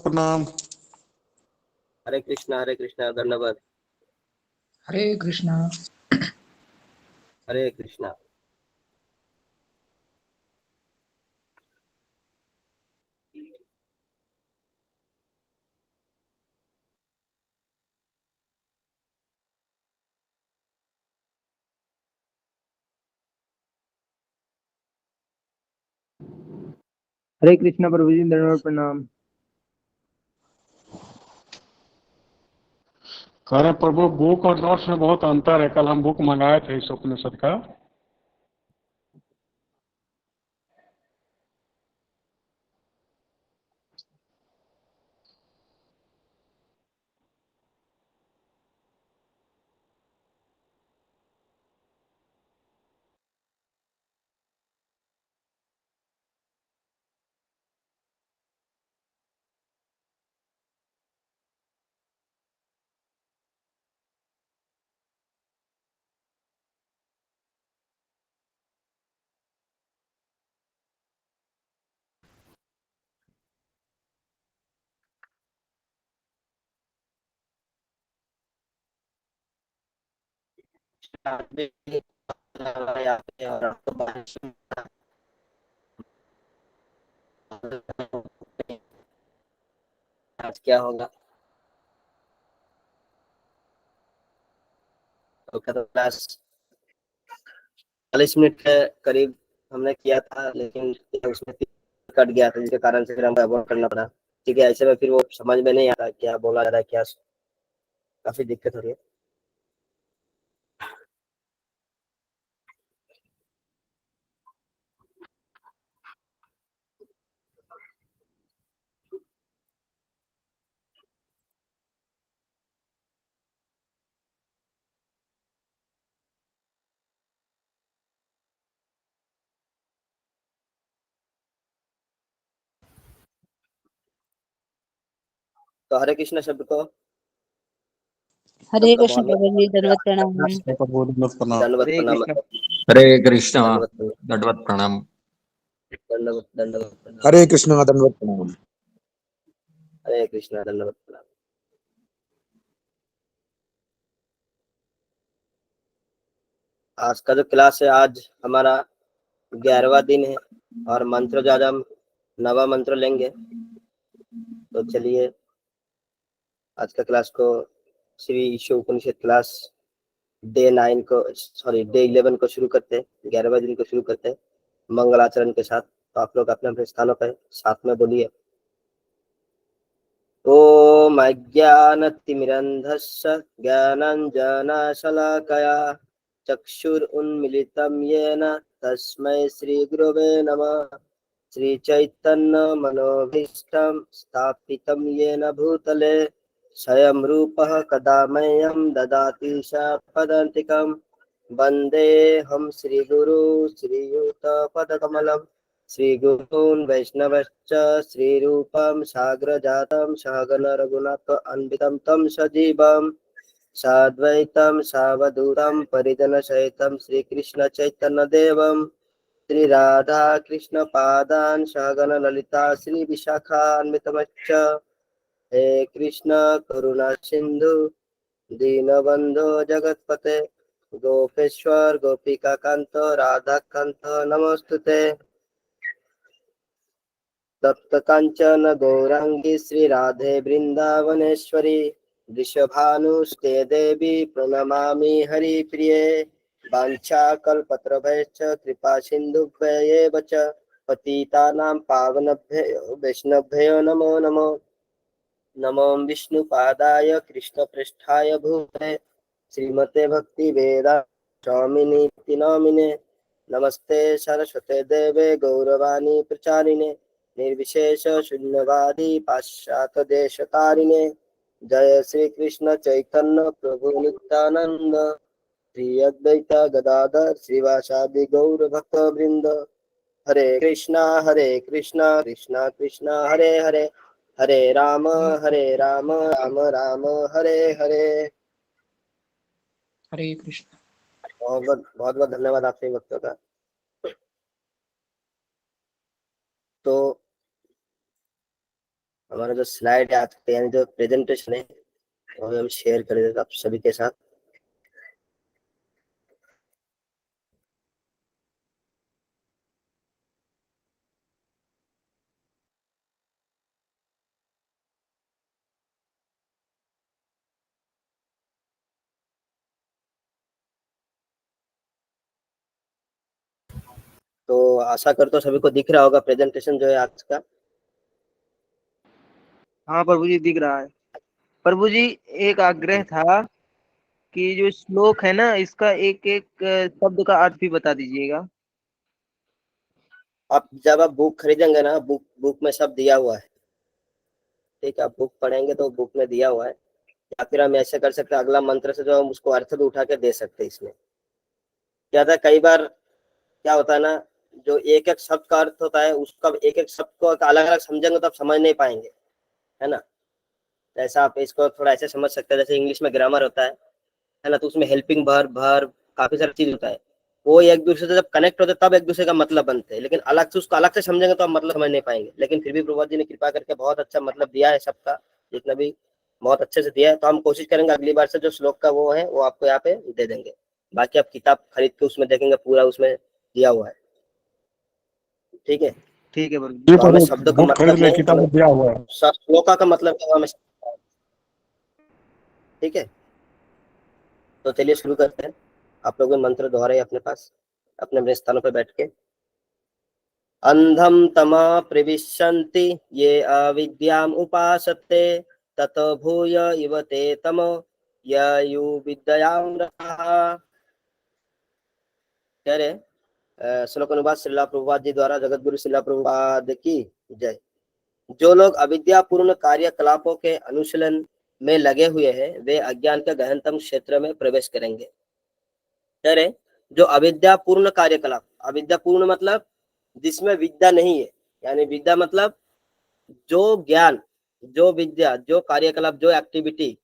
प्रणाम। हरे कृष्णा धन्यवाद। हरे कृष्णा। हरे कृष्णा। हरे कृष्णा प्रभु जी, दंडवत प्रणाम। कह रहे प्रभु बुक और नोट्स में बहुत अंतर है। कल हम बुक मंगाए थे इस उपनिषद का। आज क्या होगा? तो क्लास 40 मिनट के करीब हमने किया था, लेकिन उसमें कट गया था, जिसके कारण से फिर हमको अवॉइड करना पड़ा। ठीक है, ऐसे में फिर वो समझ में नहीं आ रहा क्या बोला जा रहा है, क्या काफी दिक्कत हो रही है। तो हरे कृष्ण शब्द को हरे कृष्ण प्रभु जी, दंडवत प्रणाम। दंडवत हरे प्रणाम। कृष्णा। हरे कृष्णा दंडवत दंडवत प्रणाम। दंडवत दंडवत प्रणाम। हरे कृष्णा दंडवत प्रणाम। हरे कृष्ण दंडवत प्रणाम। आज का जो क्लास है, आज हमारा 11वां दिन है और मंत्र जो आज हम नवा मंत्र लेंगे। तो चलिए आज का क्लास को श्री ईशो उपनिषद क्लास डे 11 को शुरू करते हैं। 11वें दिन को शुरू करते हैं मंगलाचरण के साथ। तो आप लोग अपने अपने स्थानों पर साथ में बोलिए। ओम अज्ञानतिमिरन्धस्य ज्ञानाञ्जनशलाकया चक्षुरुन्मीलितं येन तस्मै श्रीगुरवे नमः। श्रीचैतन्यमनोभीष्टं स्थापितं येन भूतले स्वयं रूपः कदा मह्यं ददाति पदान्तिकं। वन्देऽहं श्रीगुरु श्रीयुतपदकमलं श्रीगुरून् वैष्णवश्च श्रीरूपं साग्रजातं सहगण रघुनाथ अन्वितं तं सजीवं साद्वैतं सावधूतं परिजनसहितं श्रीकृष्ण चैतन्यदेवं श्रीराधा कृष्ण पादान् सहगण ललिता श्री विशाखान्वितमच्च। हे कृष्ण करुणा सिंधु दीनबंधो जगतपते गोपेश्वर गोपिका कांत राधा कांत नमोस्तुते। तप्त कांचन गौरांगी श्री राधे वृंदावनेश्वरी वृषभानुष्टे देवी प्रणमामि हरिप्रिये। वाञ्छाकल्पतरुभ्यश्च कृपा सिन्धुभ्येव च पतितानां पावनेभ्यो वैष्णवेभ्यो नमो नमो। नमो विष्णुपादाय कृष्णप्रेष्ठाय भूतले श्रीमते भक्ति वेदांत स्वामिनीति नामिने। नमस्ते सरस्वते देवे गौरवाणी प्रचारिणे निर्विशेष शून्यवादी पाश्चात्य देशतारिणे। जय श्री कृष्ण चैतन्य प्रभु नित्यानंद श्री अद्वैत गदाधर श्रीवासादि गौर भक्त वृंद। हरे कृष्णा कृष्णा कृष्णा हरे हरे हरे राम राम राम हरे हरे। हरे कृष्ण। बहुत बहुत धन्यवाद आप सभी भक्तों का। तो हमारा जो स्लाइड है आज यानी जो प्रेजेंटेशन है वो हम शेयर कर देते आप सभी के साथ। तो आशा करता हूँ सभी को दिख रहा होगा प्रेजेंटेशन जो है आज का। हाँ प्रभु जी दिख रहा है। प्रभु जी एक आग्रह था कि जो श्लोक है ना इसका एक एक शब्द का अर्थ भी बता दीजिएगा। आप जब आप बुक खरीदेंगे ना, बुक में सब दिया हुआ है। ठीक है, आप बुक पढ़ेंगे तो बुक में दिया हुआ है। या फिर हम ऐसे कर सकते हैं, अगला मंत्र से जो हम उसको अर्थ भी उठा के दे सकते हैं। इसमें क्या था, कई बार क्या होता है ना, जो एक एक शब्द का अर्थ होता है उसका एक एक शब्द को अलग अलग समझेंगे तो आप समझ नहीं पाएंगे, है ना। ऐसा आप इसको थोड़ा ऐसे समझ सकते हैं, जैसे इंग्लिश में ग्रामर होता है ना, तो उसमें हेल्पिंग वर्ब काफी सारी चीज होता है। वो एक दूसरे से जब कनेक्ट होते हैं तब एक दूसरे का मतलब बनते हैं, लेकिन अलग से उसको अलग से समझेंगे तो आप मतलब समझ नहीं पाएंगे। लेकिन फिर भी प्रभुपाद जी ने कृपा करके बहुत अच्छा मतलब दिया है सबका, जितना भी बहुत अच्छे से दिया है। तो हम कोशिश करेंगे अगली बार से जो श्लोक का वो है वो आपको यहाँ पे दे देंगे। बाकी आप किताब खरीद के उसमें देखेंगे पूरा उसमें दिया हुआ है। ठीक है, ठीक है प्रभु जी। ये तो तो हमें शब्दों का बुक खरीद मतलब ले, नहीं, किताब हमें में दिया हुआ है। श्लोका का मतलब क्या हमें। ठीक है, तो चलिए शुरू करते हैं। आप लोग मंत्र दोहराए अपने पास, अपने अपने स्थानों पर बैठ के। अंधम तमा प्रविशन्ति ये अविद्याम उपासते तत भूय इव ते तमो ययु विद्याम रहा। कह रहे श्लोक अनुवाद श्रीला प्रभुपाद जी द्वारा, जगत गुरु श्रीला प्रभुपाद की जय। जो लोग अविद्यापूर्ण कार्यकलापों के अनुशीलन में लगे हुए हैं वे अज्ञान के गहनतम क्षेत्र में प्रवेश करेंगे। कह रहे जो अविद्यापूर्ण कार्यकलाप, अविद्यापूर्ण मतलब जिसमें विद्या नहीं है, यानी विद्या मतलब जो ज्ञान, जो विद्या, जो कार्यकलाप, जो एक्टिविटी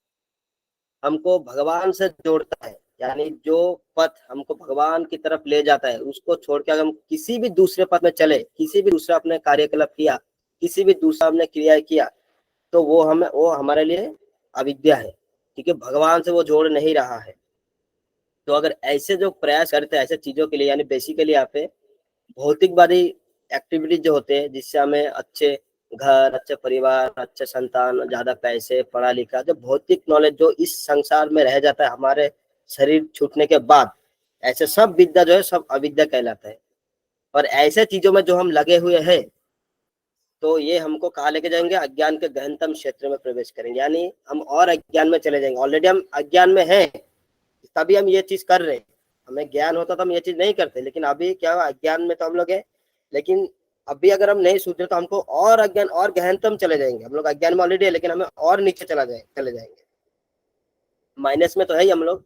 हमको भगवान से जोड़ता है, यानी जो पथ हमको भगवान की तरफ ले जाता है, उसको छोड़ के अगर हम किसी भी दूसरे पथ में चले, किसी भी दूसरा अपने कार्यकलाप किया, किसी भी दूसरा हमने क्रिया किया, तो वो हमारे लिए अविद्या है, क्योंकि भगवान से वो जोड़ नहीं रहा है। तो अगर ऐसे जो प्रयास करते हैं ऐसे चीजों के लिए, यानी बेसिकली यहाँ पे भौतिकवादी एक्टिविटीज जो होते हैं जिससे हमें अच्छे घर, अच्छे परिवार, अच्छे संतान, ज्यादा पैसे, पढ़ा लिखा, जो भौतिक नॉलेज जो इस संसार में रह जाता है हमारे शरीर छूटने के बाद, ऐसे सब विद्या जो है सब अविद्या कहलाता है। और ऐसे चीजों में जो हम लगे हुए हैं तो ये हमको कहाँ लेके जाएंगे, अज्ञान के गहनतम क्षेत्र में प्रवेश करेंगे, यानी हम और अज्ञान में चले जाएंगे। ऑलरेडी हम अज्ञान में हैं तभी हम ये चीज कर रहे हैं। हमें ज्ञान होता तो हम ये चीज नहीं करते, लेकिन अभी क्या हुआ, अज्ञान में तो हम लोग हैं। लेकिन अभी अगर हम नहीं सुधरे तो हमको और अज्ञान और गहनतम चले जाएंगे। हम लोग अज्ञान में ऑलरेडी है लेकिन हमें और नीचे चले जाएंगे। माइनस में तो है ही हम लोग,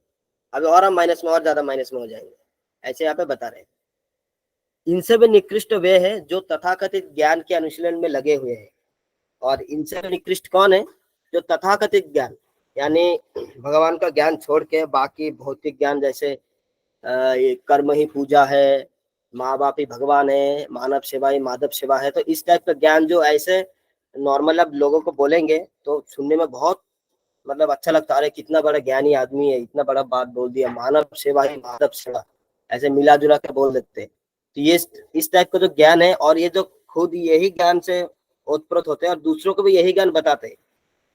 अभी और हम माइनस में और ज्यादा माइनस में हो जाएंगे, ऐसे यहाँ पे बता रहे हैं। इनसे भी निकृष्ट वे है जो तथाकथित ज्ञान के अनुशीलन में लगे हुए हैं। और इनसे निकृष्ट कौन है, जो तथाकथित ज्ञान, यानी भगवान का ज्ञान छोड़ के बाकी भौतिक ज्ञान, जैसे ये कर्म ही पूजा है, माँ बाप ही भगवान है, मानव सेवा ही माधव सेवा है, तो इस टाइप का ज्ञान जो ऐसे नॉर्मल अब लोगों को बोलेंगे तो सुनने में बहुत मतलब अच्छा लगता है, अरे कितना बड़ा ज्ञानी आदमी है, इतना बड़ा बात बोल दिया, मानव सेवा ही माधव सेवा, ऐसे मिला जुला के बोल देते हैं। तो ये इस टाइप का जो ज्ञान है, और ये जो खुद यही ज्ञान से ओतप्रोत होते हैं और दूसरों को भी यही ज्ञान बताते हैं,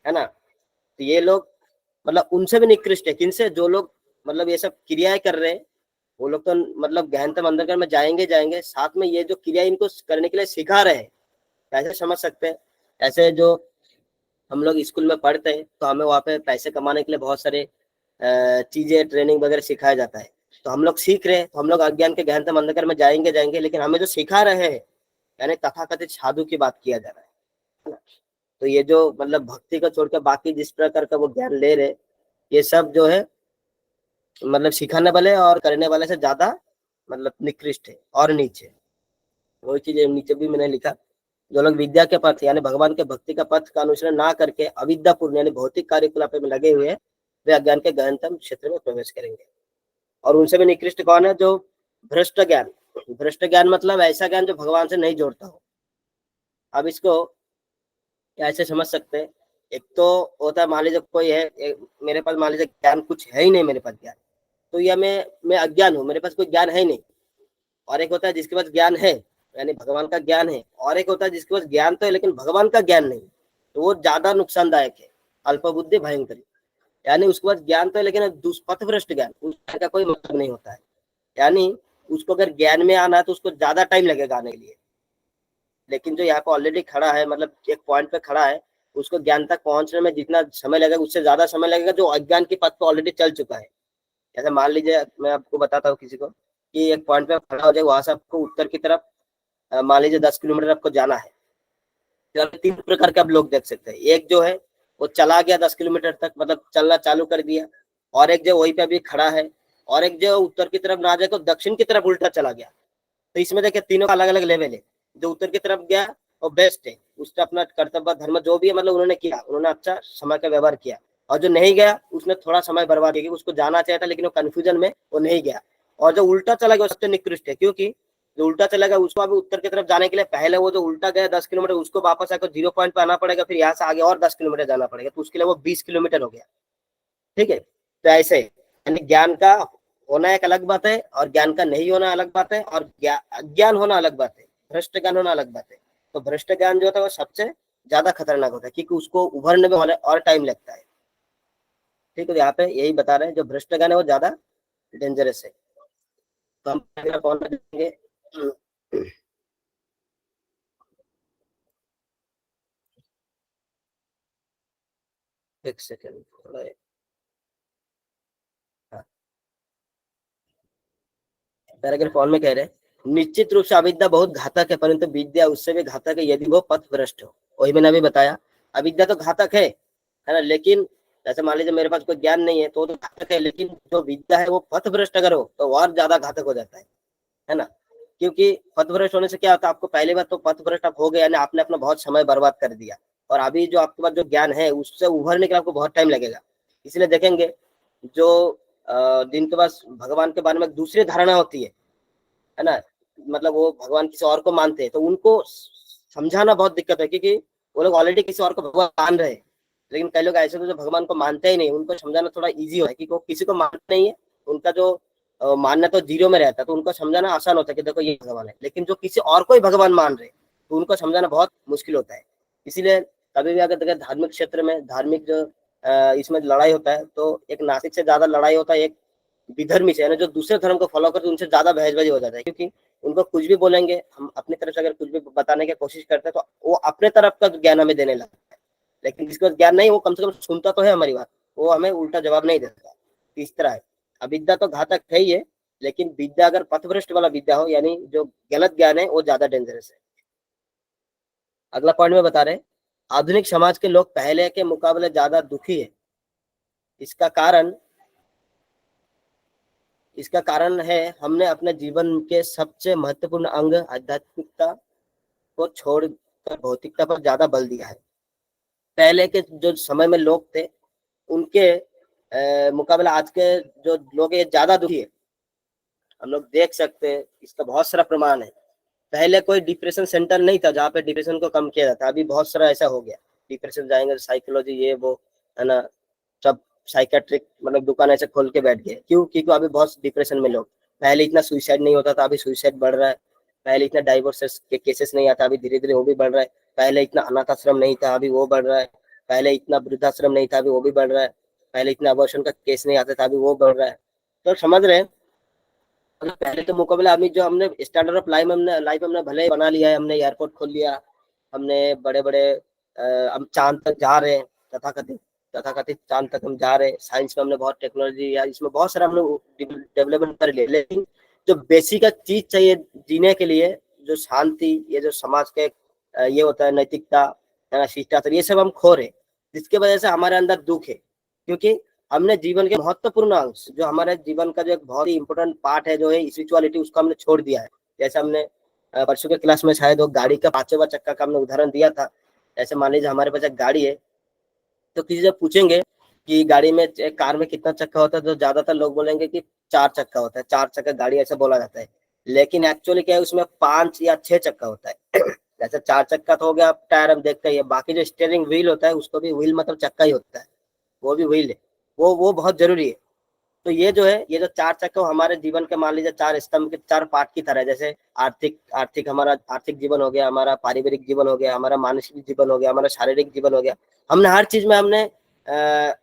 है ना। तो ये लोग मतलब उनसे भी निकृष्ट है। किनसे, जो लोग मतलब ये सब क्रियाएं कर रहे हैं वो लोग तो मतलब गहनतम अंधकार में जाएंगे, साथ में ये जो क्रिया इनको करने के लिए सिखा रहे हैं। कैसे समझ सकते हैं, ऐसे जो हम लोग स्कूल में पढ़ते हैं तो हमें वहाँ पे पैसे कमाने के लिए बहुत सारे चीजें, ट्रेनिंग वगैरह सिखाया जाता है। तो हम लोग सीख रहे हैं, तो हम लोग अज्ञान के गहनतम अंधकार में जाएंगे, लेकिन हमें जो सिखा रहे हैं यानी तथाकथित साधु की बात किया जा रहा है ना। तो ये जो मतलब भक्ति को छोड़ के बाकी जिस प्रकार का वो ज्ञान ले रहे, ये सब जो है मतलब सिखाने वाले और करने वाले से ज्यादा मतलब निकृष्ट है और नीचे। वही चीज नीचे भी मैंने लिखा, जो लोग विद्या के पथ यानी भगवान के भक्ति का पथ का अनुसरण ना करके अविद्यापूर्ण यानी भौतिक कार्यकलाप में लगे हुए हैं, वे अज्ञान के गहनतम क्षेत्र में प्रवेश करेंगे। और उनसे भी निकृष्ट कौन है, जो भ्रष्ट ज्ञान, भ्रष्ट ज्ञान मतलब ऐसा ज्ञान जो भगवान से नहीं जोड़ता हो। अब इसको ऐसे समझ सकते हैं। एक तो होता है मान लीजिए कोई है मेरे पास मान लीजिए ज्ञान कुछ है ही नहीं, मेरे पास ज्ञान, तो यह मैं अज्ञान हूँ, मेरे पास कोई ज्ञान है ही नहीं। और एक होता है जिसके पास ज्ञान है, यानी भगवान का ज्ञान है, और एक होता है जिसके पास ज्ञान तो है लेकिन भगवान का ज्ञान नहीं, तो वो ज्यादा नुकसानदायक है, अल्पबुद्धि भयंकर। यानी उसके पास ज्ञान तो है लेकिन दुष्पथभ्रष्ट ज्ञान, उस का कोई मतलब नहीं होता है। यानी उसको अगर ज्ञान में आना है तो उसको ज्यादा टाइम लगेगा आने के लिए, लेकिन जो यहाँ पे ऑलरेडी खड़ा है, मतलब एक पॉइंट पे खड़ा है, उसको ज्ञान तक पहुंचने में जितना समय लगेगा उससे ज्यादा समय लगेगा जो अज्ञान के पथ पे ऑलरेडी चल चुका है। जैसे मान लीजिए मैं आपको बताता हूँ किसी को कि एक पॉइंट पे खड़ा हो जाए, वहां से आपको उत्तर की तरफ मान लीजिए 10 किलोमीटर आपको जाना है। तो तीन प्रकार के आप लोग देख सकते हैं। एक जो है वो चला गया 10 किलोमीटर तक, मतलब चलना चालू कर दिया, और एक जो वहीं पे अभी खड़ा है, और एक जो उत्तर की तरफ ना जाए तो दक्षिण की तरफ उल्टा चला गया। तो इसमें देखिए तीनों का अलग अलग लेवल है। जो उत्तर की तरफ गया वो बेस्ट है, उसने अपना कर्तव्य धर्म जो भी है मतलब उन्होंने किया, उन्होंने अच्छा समय का व्यवहार किया। और जो नहीं गया उसने थोड़ा समय बर्बाद किया, उसको जाना चाहिए था लेकिन वो कंफ्यूजन में वो नहीं गया। और जो उल्टा चला गया वो सबसे निकृष्ट है, क्योंकि जो उल्टा चला गया उसको अभी उत्तर की तरफ जाने के लिए पहले वो जो उल्टा गया 10 किलोमीटर उसको वापस आकर 0 पॉइंट पे आना पड़ेगा, फिर यहाँ से आगे और 10 किलोमीटर जाना पड़ेगा, तो उसके लिए वो 20 किलोमीटर हो गया। ठीक है, तो ऐसे यानी ज्ञान का होना एक अलग बात है और ज्ञान का नहीं होना अलग बात है, और अज्ञान होना अलग बात है, भ्रष्ट ज्ञान होना अलग बात है। तो भ्रष्ट ज्ञान जो होता है वो सबसे ज्यादा खतरनाक होता है, क्योंकि उसको उभरने में और टाइम लगता है। ठीक है, यहाँ पे यही बता रहे हैं जो भ्रष्ट ज्ञान है वो ज्यादा डेंजरस है। तो हम कौन देंगे? एक सेकेंड, थोड़ा पैराग्राफ ऑन में कह रहे हैं, निश्चित रूप से अविद्या बहुत घातक है, परंतु विद्या उससे भी घातक है यदि वो पथ भ्रष्ट हो। वही मैंने अभी बताया, अविद्या तो घातक है ना, लेकिन जैसे मान लीजिए मेरे पास कोई ज्ञान नहीं है तो घातक है, लेकिन जो विद्या है वो पथ भ्रष्ट अगर हो तो और ज्यादा घातक हो जाता है ना। क्योंकि पथ भ्रष्ट होने से क्या होता है, आपको पहली बार तो पथ भ्रष्ट आप हो गए यानी आपने अपना बहुत समय बर्बाद कर दिया, और अभी जो आपके पास जो ज्ञान है उससे उभरने के लिए आपको बहुत टाइम लगेगा। इसलिए देखेंगे जो जिनके पास भगवान के बारे में दूसरी धारणा होती है ना, मतलब वो भगवान किसी और को मानते हैं, तो उनको समझाना बहुत दिक्कत है, क्योंकि वो लोग ऑलरेडी किसी और को भगवान मान रहे हैं। लेकिन कई लोग ऐसे तो जो भगवान को मानते ही नहीं, उनको समझाना थोड़ा इजी होता है, क्योंकि वो किसी को मानते नहीं है, उनका जो मानना तो जीरो में रहता है, तो उनको समझाना आसान होता है कि देखो ये भगवान है। लेकिन जो किसी और को ही भगवान मान रहे तो उनको समझाना बहुत मुश्किल होता है। इसीलिए कभी भी अगर देखें धार्मिक क्षेत्र में, धार्मिक जो इसमें लड़ाई होता है, तो एक नास्तिक से ज्यादा लड़ाई होता है एक विधर्मी से, यानी जो दूसरे धर्म को फॉलो करते हैं उनसे ज्यादा बहसबाजी हो जाता है। क्योंकि उनको कुछ भी बोलेंगे, हम अपनी तरफ से अगर कुछ भी बताने की कोशिश करते हैं तो वो अपने तरफ का ज्ञान हमें देने लगता है, लेकिन जिसके पास ज्ञान नहीं वो कम से कम सुनता तो है हमारी बात, वो हमें उल्टा जवाब नहीं देता। इस तरह है, अविद्या तो घातक है ही है, लेकिन विद्या अगर पथभ्रष्ट वाला विद्या हो, यानी जो गलत ज्ञान है, वो ज्यादा डेंजरस है। अगला पॉइंट में बता रहे, आधुनिक समाज के लोग पहले के मुकाबले ज्यादा दुखी है। इसका कारण है हमने अपने जीवन के सबसे महत्वपूर्ण अंग आध्यात्मिकता को छोड़कर भौतिकता पर ज्यादा बल दिया है। पहले के जो समय में लोग थे उनके मुकाबले आज के जो लोग हैं ज्यादा दुखी है। हम लोग देख सकते हैं, इसका बहुत सारा प्रमाण है। पहले कोई डिप्रेशन सेंटर नहीं था जहाँ पे डिप्रेशन को कम किया जाता, अभी बहुत सारा ऐसा हो गया। डिप्रेशन जाएंगे साइकोलॉजी ये वो है ना, सब साइकेट्रिक मतलब दुकान ऐसे खोल के बैठ गए। क्यों? क्योंकि अभी बहुत डिप्रेशन में लोग, पहले इतना सुइसाइड नहीं होता था, अभी सुइसाइड बढ़ रहा है। पहले इतना डाइवोर्सेस के केसेस नहीं आता, अभी धीरे धीरे वो भी बढ़ रहा है। पहले इतना अनाथ आश्रम नहीं था, अभी वो बढ़ रहा है। पहले इतना वृद्धाश्रम नहीं था, अभी वो भी बढ़ रहा है। पहले इतना अबॉर्शन का केस नहीं आता था, अभी वो बढ़ रहा है। तो समझ रहे हैं, मतलब पहले के मुकाबले अभी जो हमने स्टैंडर्ड ऑफ लाइफ हमने भले ही बना लिया है, हमने एयरपोर्ट खोल लिया, हमने बड़े बड़े हम चांद तक जा रहे हैं, तथाकथित चांद तक हम जा रहे हैं। साइंस में हमने बहुत टेक्नोलॉजी या इसमें बहुत सारा हमने डेवलपमेंट कर लिया, लेकिन जो बेसिक चीज चाहिए जीने के लिए, जो शांति, ये जो समाज के ये होता है नैतिकता, शिष्टाचार, ये सब हम खो रहे, जिसके वजह से हमारे अंदर दुख है। क्योंकि हमने जीवन के महत्वपूर्ण अंश, जो हमारे जीवन का जो एक बहुत ही इंपॉर्टेंट पार्ट है जो है स्पिरिचुअलिटी, उसको हमने छोड़ दिया है। जैसे हमने परसों के क्लास में शायद वो गाड़ी का 5वां चक्का का हमने उदाहरण दिया था। जैसे मान लीजिए हमारे पास एक गाड़ी है, तो किसी से पूछेंगे कि गाड़ी में, कार में कितना चक्का होता है, तो ज्यादातर लोग बोलेंगे कि 4 चक्का होता है, 4 चक्का गाड़ी ऐसे बोला जाता है। लेकिन एक्चुअली क्या है, उसमें 5 या 6 चक्का होता है। जैसे 4 चक्का तो हो गया टायर, हम देखते हैं, बाकी जो स्टीयरिंग व्हील होता है उसको भी, व्हील मतलब चक्का ही होता है, वो भी व्हील है, वो बहुत जरूरी है। तो ये जो है, ये जो 4 चक्के हमारे जीवन के मान लीजिए 4 स्तंभ के 4 पार्ट की तरह है। जैसे आर्थिक हमारा आर्थिक जीवन हो गया, हमारा पारिवारिक जीवन हो गया, हमारा मानसिक जीवन हो गया, हमारा शारीरिक जीवन हो गया। हमने हर चीज में हमने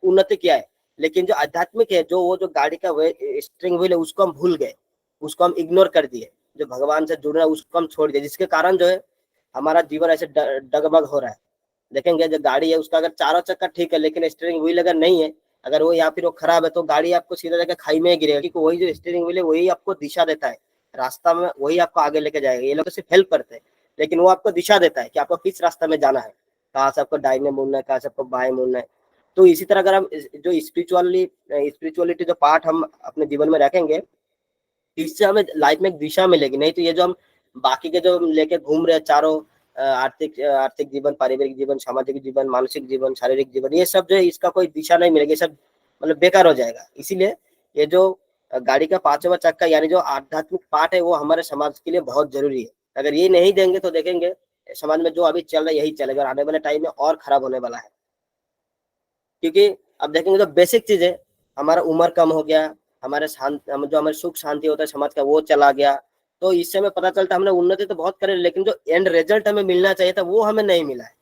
उन्नति किया है, लेकिन जो आध्यात्मिक है, जो वो जो गाड़ी का स्टीयरिंग व्हील है, उसको हम भूल गए, उसको हम इग्नोर कर दिए, जो भगवान से जुड़ना उसको हम छोड़ दिए, जिसके कारण जो है हमारा जीवन ऐसे डगमग हो रहा है। देखेंगे जो गाड़ी है उसका अगर चारों चक्का ठीक है, लेकिन स्टीयरिंग व्हील अगर नहीं है, अगर वो या फिर वो खराब है, तो गाड़ी आपको सीधा जाकर खाई में गिरेगा, क्योंकि वही जो स्टीयरिंग व्हील है वही आपको दिशा देता है रास्ता में, वही आपको आगे लेके जाएगा। ये लोग सिर्फ हेल्प करते हैं, लेकिन वो आपको दिशा देता है कि आपको किस रास्ते में जाना है, कहाँ से आपको दाहिने मुड़ना है, कहाँ से आपको बाएं मुड़ना है। तो इसी तरह अगर हम जो स्पिरिचुअलिटी जो पार्ट हम अपने जीवन में रखेंगे, इससे हमें लाइफ में एक दिशा मिलेगी। नहीं तो ये जो हम बाकी के जो लेके घूम रहे हैं चारों, आर्थिक जीवन, पारिवारिक जीवन, सामाजिक जीवन, मानसिक जीवन, शारीरिक जीवन, ये सब जो है इसका कोई दिशा नहीं मिलेगी, सब मतलब बेकार हो जाएगा। इसीलिए ये जो गाड़ी का 5वां चक्का यानी जो आध्यात्मिक पार्ट है, वो हमारे समाज के लिए बहुत जरूरी है। अगर ये नहीं देंगे तो देखेंगे समाज में जो अभी चल रहा है यही चलेगा, और आने वाले टाइम में और खराब होने वाला है। क्योंकि अब देखेंगे तो बेसिक चीज है, हमारा उम्र कम हो गया, हमारे जो हमारे सुख शांति होता है समाज का वो चला गया। तो इससे हमें पता चलता है हमने उन्नति तो बहुत करे, लेकिन जो एंड रिजल्ट हमें मिलना चाहिए था वो हमें नहीं मिला है,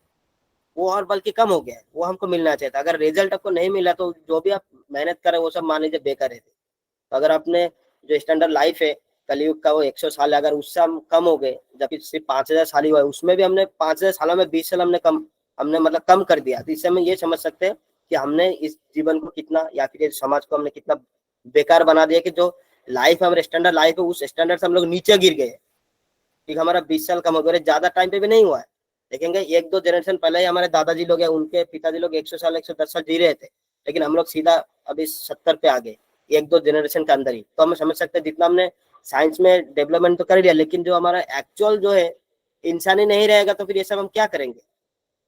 वो और बल्कि कम हो गया है, वो हमको मिलना चाहिए था। अगर रिजल्ट आपको नहीं मिला तो जो भी आप मेहनत करें वो सब मान लीजिए बेकार है। तो अगर आपने जो स्टैंडर्ड लाइफ है कलयुग का वो 100 साल है, अगर उससे हम कम हो गए, जबकि सिर्फ 5000 साल ही हुआ है, उसमें भी हमने 5000 सालों में 20 साल हमने मतलब कम कर दिया। तो इससे हम ये समझ सकते हैं कि हमने इस जीवन को कितना, या फिर समाज को हमने कितना बेकार बना दिया, कि जो लाइफ है हमारे स्टैंडर्ड लाइफ है उस स्टैंडर्ड से हम लोग नीचे गिर गए। ठीक, हमारा 20 साल कम हो गया, ज्यादा टाइम पे भी नहीं हुआ है। देखेंगे 1-2 जनरेशन पहले ही हमारे दादाजी लोग हैं, उनके पिताजी लोग 100 साल 110 साल जी रहे थे, लेकिन हम लोग सीधा अभी 70 पे आ गए 1-2 जनरेशन के अंदर ही। तो हम समझ सकते हैं जितना हमने साइंस में डेवलपमेंट तो कर लिया, लेकिन जो हमारा एक्चुअल जो है इंसानी नहीं रहेगा तो फिर ये सब हम क्या करेंगे,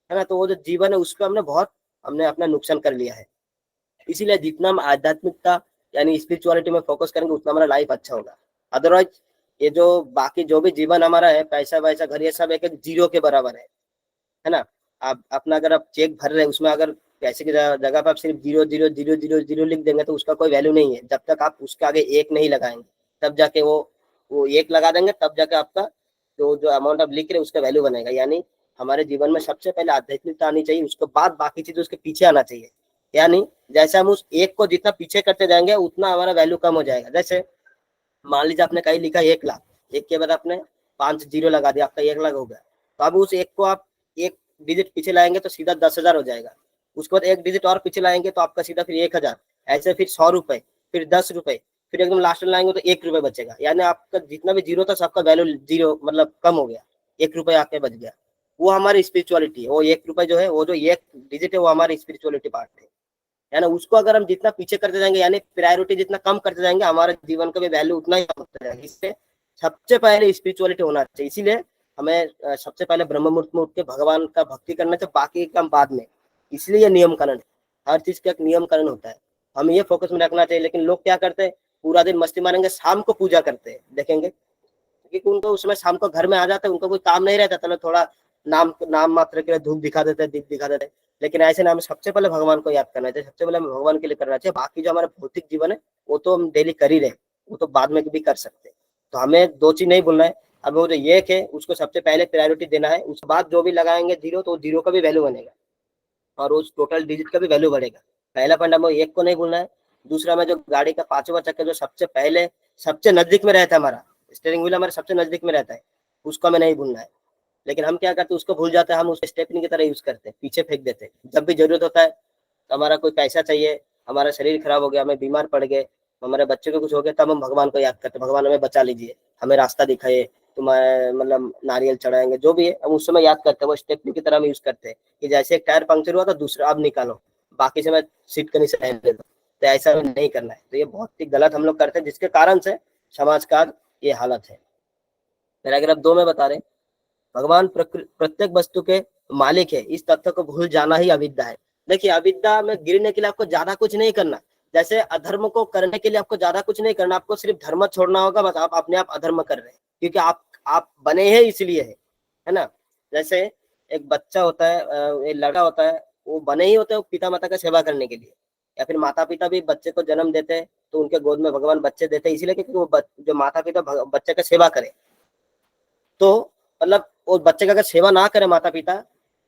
है ना। तो वो जो जीवन है उसको हमने अपना नुकसान कर लिया है। इसीलिए जितना हम आध्यात्मिकता यानी स्पिरिचुअलिटी में फोकस करेंगे उतना हमारा लाइफ अच्छा होगा। अदरवाइज ये जो बाकी जो भी जीवन हमारा है, पैसा वैसा घर, ये सब एक जीरो के बराबर है ना। आप अपना अगर आप चेक भर रहे हैं उसमें अगर पैसे की जगह पर आप सिर्फ 0 लिख देंगे तो उसका कोई वैल्यू नहीं है। जब तक आप उसके आगे 1 नहीं लगाएंगे तब जाके वो 1 लगा देंगे, तब जाके आपका जो अमाउंट आप लिख रहे हैं उसका वैल्यू बनेगा। यानी हमारे जीवन में सबसे पहले आध्यात्मिकता आनी चाहिए, उसके बाद बाकी चीजें उसके पीछे आना चाहिए। यानी जैसे हम उस 1 को जितना पीछे करते जाएंगे उतना हमारा वैल्यू कम हो जाएगा। जैसे मान लीजिए आपने कहीं लिखा 1 लाख, 1 के बाद आपने 5 जीरो लगा दिया, आपका 1 लाख हो गया। तो अब उस 1 को आप 1 डिजिट पीछे लाएंगे तो सीधा 10,000 हो जाएगा। उसके बाद 1 डिजिट और पीछे लाएंगे तो आपका सीधा फिर 1,000, ऐसे फिर 100 रुपए, फिर 10 रुपए, फिर एकदम लास्ट में लाएंगे तो 1 रुपए बचेगा। यानी आपका जितना भी जीरो था सबका वैल्यू जीरो मतलब कम हो गया, 1 रुपए आके बच गया। वो हमारी स्पिरिचुअलिटी है। वो 1 रुपए जो है, वो जो 1 डिजिट है वो हमारी स्पिरिचुअलिटी पार्ट है ना। उसको अगर हम जितना पीछे करते जाएंगे यानी प्रायोरिटी जितना कम करते जाएंगे, हमारे जीवन का भी वैल्यू उतना ही कम होता जाएगा। इससे सबसे पहले स्पिरिचुअलिटी होना चाहिए। इसीलिए हमें सबसे पहले ब्रह्म मुहूर्त में उठ के भगवान का भक्ति करना चाहिए, बाकी काम बाद में। इसलिए ये नियम कानून है, हर चीज का एक नियम कानून होता है, हमें ये फोकस में रखना चाहिए। लेकिन लोग क्या करते हैं, पूरा दिन मस्ती मारेंगे, शाम को पूजा करते हैं। देखेंगे क्योंकि उनको उसमें शाम को घर में आ जाता है, उनको कोई काम नहीं रहता, चलो थोड़ा नाम मात्र के लिए धूप दिखा देते हैं, दीप दिखा देते हैं। लेकिन ऐसे ना, हमें सबसे पहले भगवान को याद करना चाहिए, सबसे पहले हमें भगवान के लिए करना चाहिए। बाकी जो हमारा भौतिक जीवन है वो तो हम डेली कर ही रहे, वो तो बाद में भी कर सकते हैं। तो हमें 2 चीज नहीं भूलना है। अब वो जो 1 है उसको सबसे पहले प्रायोरिटी देना है, उसके बाद जो भी लगाएंगे जीरो तो जीरो का भी वैल्यू बनेगा और उस टोटल डिजिट का भी वैल्यू बढ़ेगा। पहला पॉइंट हमें 1 को नहीं भूलना है। दूसरा में जो गाड़ी का 5वां चक्कर जो सबसे पहले सबसे नजदीक में रहता है, हमारा स्टीयरिंग व्हील हमारे सबसे नजदीक में रहता है, उसको हमें नहीं भूलना है। लेकिन हम क्या करते हैं, उसको भूल जाते हैं, हम उसको स्टेपनी की तरह यूज करते हैं, पीछे फेंक देते हैं। जब भी जरूरत होता है, हमारा कोई पैसा चाहिए, हमारा शरीर खराब हो गया, हमें बीमार पड़ गए, हमारे बच्चे को कुछ हो गया, तब हम भगवान को याद करते हैं, भगवान हमें बचा लीजिए, हमें रास्ता दिखाइए, तुम्हारे मतलब नारियल चढ़ाएंगे, जो भी है हम उस समय याद करते हैं। वो स्टेपनी की तरह हम यूज करते हैं कि जैसे एक टायर पंक्चर हुआ तो दूसरा अब निकालो, बाकी समय सीट के नीचे रहने दो। तो ऐसा हमें नहीं करना है। तो ये बहुत ही गलत हम लोग करते हैं, जिसके कारण से समाज का ये हालत है। पैराग्राफ 2 में बता रहे, भगवान प्रत्येक वस्तु के मालिक है, इस तथ्य को भूल जाना ही अविद्या है। देखिए, अविद्या में गिरने के लिए आपको ज्यादा कुछ नहीं करना। जैसे अधर्म को करने के लिए आपको ज्यादा कुछ नहीं करना, आपको सिर्फ धर्म छोड़ना होगा, बस आप अपने आप अधर्म कर रहे हैं, क्योंकि आप बने हैं इसलिए है ना। जैसे एक बच्चा होता है, एक लड़का होता है, वो बने ही होते हैं पिता माता का सेवा करने के लिए, या फिर माता पिता भी बच्चे को जन्म देते हैं तो उनके गोद में भगवान बच्चे देते हैं इसीलिए क्योंकि वो जो माता पिता बच्चे का सेवा करे। तो मतलब वो बच्चे का अगर सेवा ना करे माता पिता,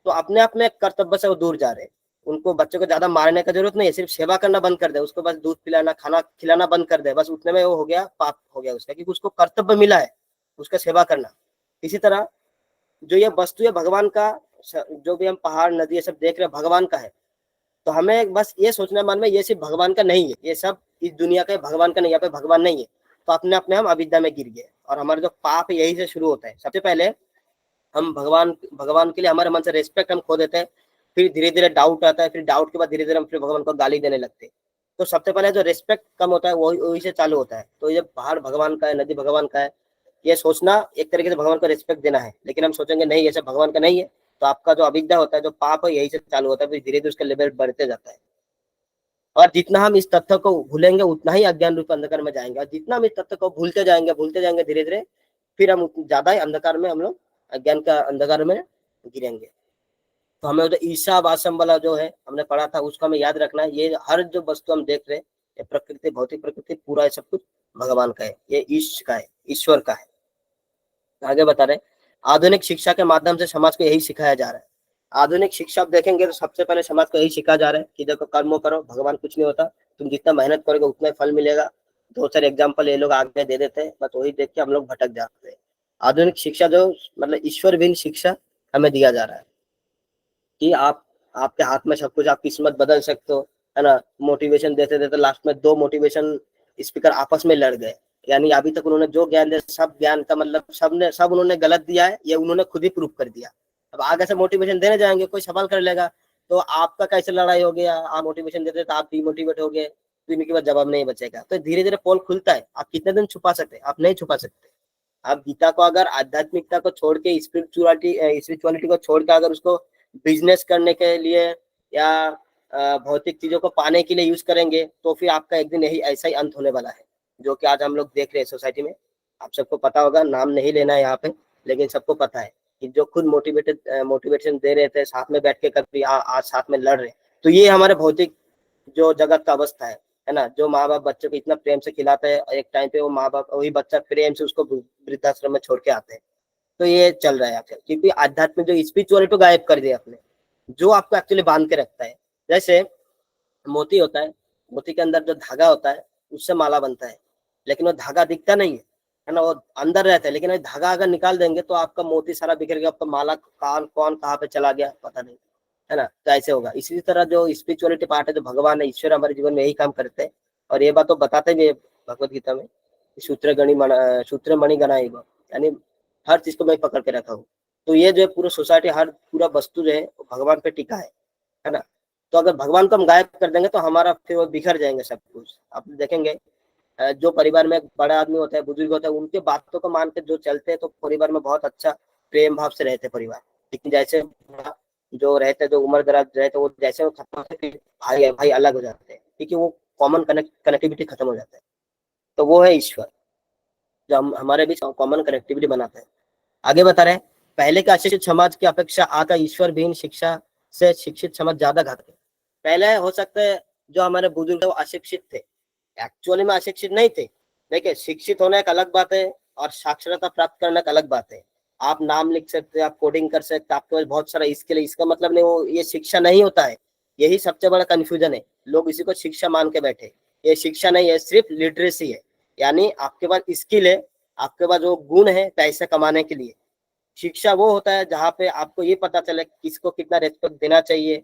तो अपने आप में कर्तव्य से वो दूर जा रहे हैं। उनको बच्चे को ज्यादा मारने का जरूरत नहीं है, सिर्फ सेवा करना बंद कर दे, उसको बस दूध पिलाना, खाना खिलाना बंद कर दे, बस उतने में वो हो गया, पाप हो गया उसका, क्योंकि उसको कर्तव्य मिला है उसका सेवा करना। इसी तरह जो ये वस्तु है भगवान का, जो भी हम पहाड़ नदी ये सब देख रहे हैं भगवान का है, तो हमें बस ये सोचना मन में ये सिर्फ भगवान का नहीं है, ये सब इस दुनिया का भगवान का नहीं, यहाँ पे भगवान नहीं है। तो अपने अपने हम अविद्या में गिर गए और हमारा जो पाप है यही से शुरू होता है। सबसे पहले हम भगवान के लिए हमारे मन से रिस्पेक्ट हम खो देते हैं, फिर धीरे धीरे डाउट आता है, फिर डाउट के बाद धीरे धीरे हम फिर भगवान को गाली देने लगते हैं। तो सबसे पहले जो रिस्पेक्ट कम होता है वही से चालू होता है। तो ये पहाड़ भगवान का है, नदी भगवान का है, ये सोचना एक तरीके से भगवान को रिस्पेक्ट देना है। लेकिन हम सोचेंगे नहीं ये सब भगवान का नहीं है, तो आपका जो अविद्या होता है, जो पाप है, यही से चालू होता है, फिर धीरे धीरे उसका लेवल बढ़ते जाता है। और जितना हम इस तथ्य को भूलेंगे उतना ही अज्ञान रूप अंधकार में जाएंगे, और जितना हम इस तथ्य को भूलते जाएंगे धीरे धीरे, फिर हम ज्यादा ही अंधकार में, हम लोग अज्ञान का अंधकार में गिरेंगे। तो हमें जो ईशा वासम वाला जो है हमने पढ़ा था, उसको हमें याद रखना है। ये हर जो वस्तु हम देख रहे हैं, ये प्रकृति, भौतिक प्रकृति, पूरा सब कुछ भगवान का है, ये ईश का है, ईश्वर का है। आगे बता रहे, आधुनिक शिक्षा के माध्यम से समाज को यही सिखाया जा रहा है। आधुनिक शिक्षा आप देखेंगे तो सबसे पहले समाज को यही सिखाया जा रहा है कि देखो कर्मों करो, भगवान कुछ नहीं होता, तुम जितना मेहनत करोगे उतना ही फल मिलेगा। दो चार एग्जाम्पल ये लोग आगे दे देते हैं, बस वही देख के हम लोग भटक जाते हैं। आधुनिक शिक्षा जो मतलब ईश्वर बिन शिक्षा हमें दिया जा रहा है कि आपके हाथ में सब कुछ, आप किस्मत बदल सकते हो, है ना। मोटिवेशन देते देते लास्ट में 2 मोटिवेशन स्पीकर आपस में लड़ गए, यानी अभी तक उन्होंने जो ज्ञान दिया सब ज्ञान का मतलब सब उन्होंने गलत दिया है, ये उन्होंने खुद ही प्रूव कर दिया। अब आगे से मोटिवेशन देने जाएंगे, कोई सवाल कर लेगा तो आपका कैसे लड़ाई हो गया, आप मोटिवेशन देते तो आप डिमोटिवेट हो गए, तो इनके बाद जवाब नहीं बचेगा। तो धीरे धीरे पोल खुलता है। आप कितने दिन छुपा सकते हैं? आप नहीं छुपा सकते। आप गीता को अगर आध्यात्मिकता को छोड़ के, स्पिरिचुअलिटी को छोड़ के अगर उसको बिजनेस करने के लिए या भौतिक चीजों को पाने के लिए यूज करेंगे, तो फिर आपका एक दिन यही ऐसा ही अंत होने वाला है, जो कि आज हम लोग देख रहे हैं सोसाइटी में। आप सबको पता होगा, नाम नहीं लेना है यहाँ पे, लेकिन सबको पता है कि जो खुद मोटिवेशन दे रहे थे, साथ में बैठ के कभी आज साथ में लड़ रहे, तो ये हमारे भौतिक जो जगत का अवस्था है ना। जो माँ बाप बच्चों को इतना प्रेम से खिलाता है, एक टाइम पे वो माँ बाप, वही बच्चा प्रेम से उसको वृद्धाश्रम में छोड़ के आते हैं। तो ये चल रहा है आजकल, क्योंकि आध्यात्मिक जो स्पिरिचुअलिटी को गायब कर दिया आपने, जो आपको एक्चुअली बांध के रखता है। जैसे मोती होता है, मोती के अंदर जो धागा होता है उससे माला बनता है, लेकिन वो धागा दिखता नहीं है ना, वो अंदर रहता है। लेकिन धागा अगर निकाल देंगे तो आपका मोती सारा बिखर गया, आपका माला कौन कहाँ पे चला गया पता नहीं, है ना। तो ऐसे होगा। इसी तरह जो स्पिरिचुअलिटी पार्ट है, जो भगवान है, ईश्वर हमारे जीवन में यही काम करते हैं। और ये बात तो बताते भी भगवत गीता में, सूत्र मणि गणाई, यानी हर चीज को मैं पकड़ के रखा हूँ। तो ये जो है पूरा सोसाइटी, पूरा वस्तु जो है भगवान पे टिका है ना। तो अगर भगवान को हम गायब कर देंगे तो हमारा फिर वो बिखर जाएंगे सब कुछ। आप देखेंगे जो परिवार में बड़ा आदमी होता है, बुजुर्ग होता है, उनके बातों को मान के जो चलते हैं तो परिवार में बहुत अच्छा प्रेम भाव से रहते परिवार। लेकिन जैसे जो रहते, जो उम्र दराज रहते, वो जैसे वो खत्म होते हैं, भाई अलग हो जाते हैं, क्योंकि वो कॉमन कनेक्टिविटी खत्म हो जाता है। तो वो है ईश्वर, जो हमारे बीच कॉमन कनेक्टिविटी बनाते हैं। आगे बता रहे हैं, पहले के अशिक्षित समाज की अपेक्षा आता ईश्वर विहीन शिक्षा से शिक्षित समाज ज्यादा घातक है। पहले हो सकता है जो हमारे बुजुर्ग वो अशिक्षित थे, एक्चुअली में अशिक्षित नहीं थे। देखिए, शिक्षित होना एक अलग बात है और साक्षरता प्राप्त करना एक अलग बात है। आप नाम लिख सकते हैं, आप कोडिंग कर सकते हैं, आपके पास बहुत सारा स्किल है, इसका मतलब नहीं वो ये शिक्षा नहीं होता है। यही सबसे बड़ा कंफ्यूजन है, लोग इसी को शिक्षा मान के बैठे। ये शिक्षा नहीं है, सिर्फ लिटरेसी है। यानी आपके पास स्किल है, आपके पास जो गुण है पैसे कमाने के लिए। शिक्षा वो होता है जहाँ पे आपको ये पता चले किसको कितना रेस्पेक्ट देना चाहिए,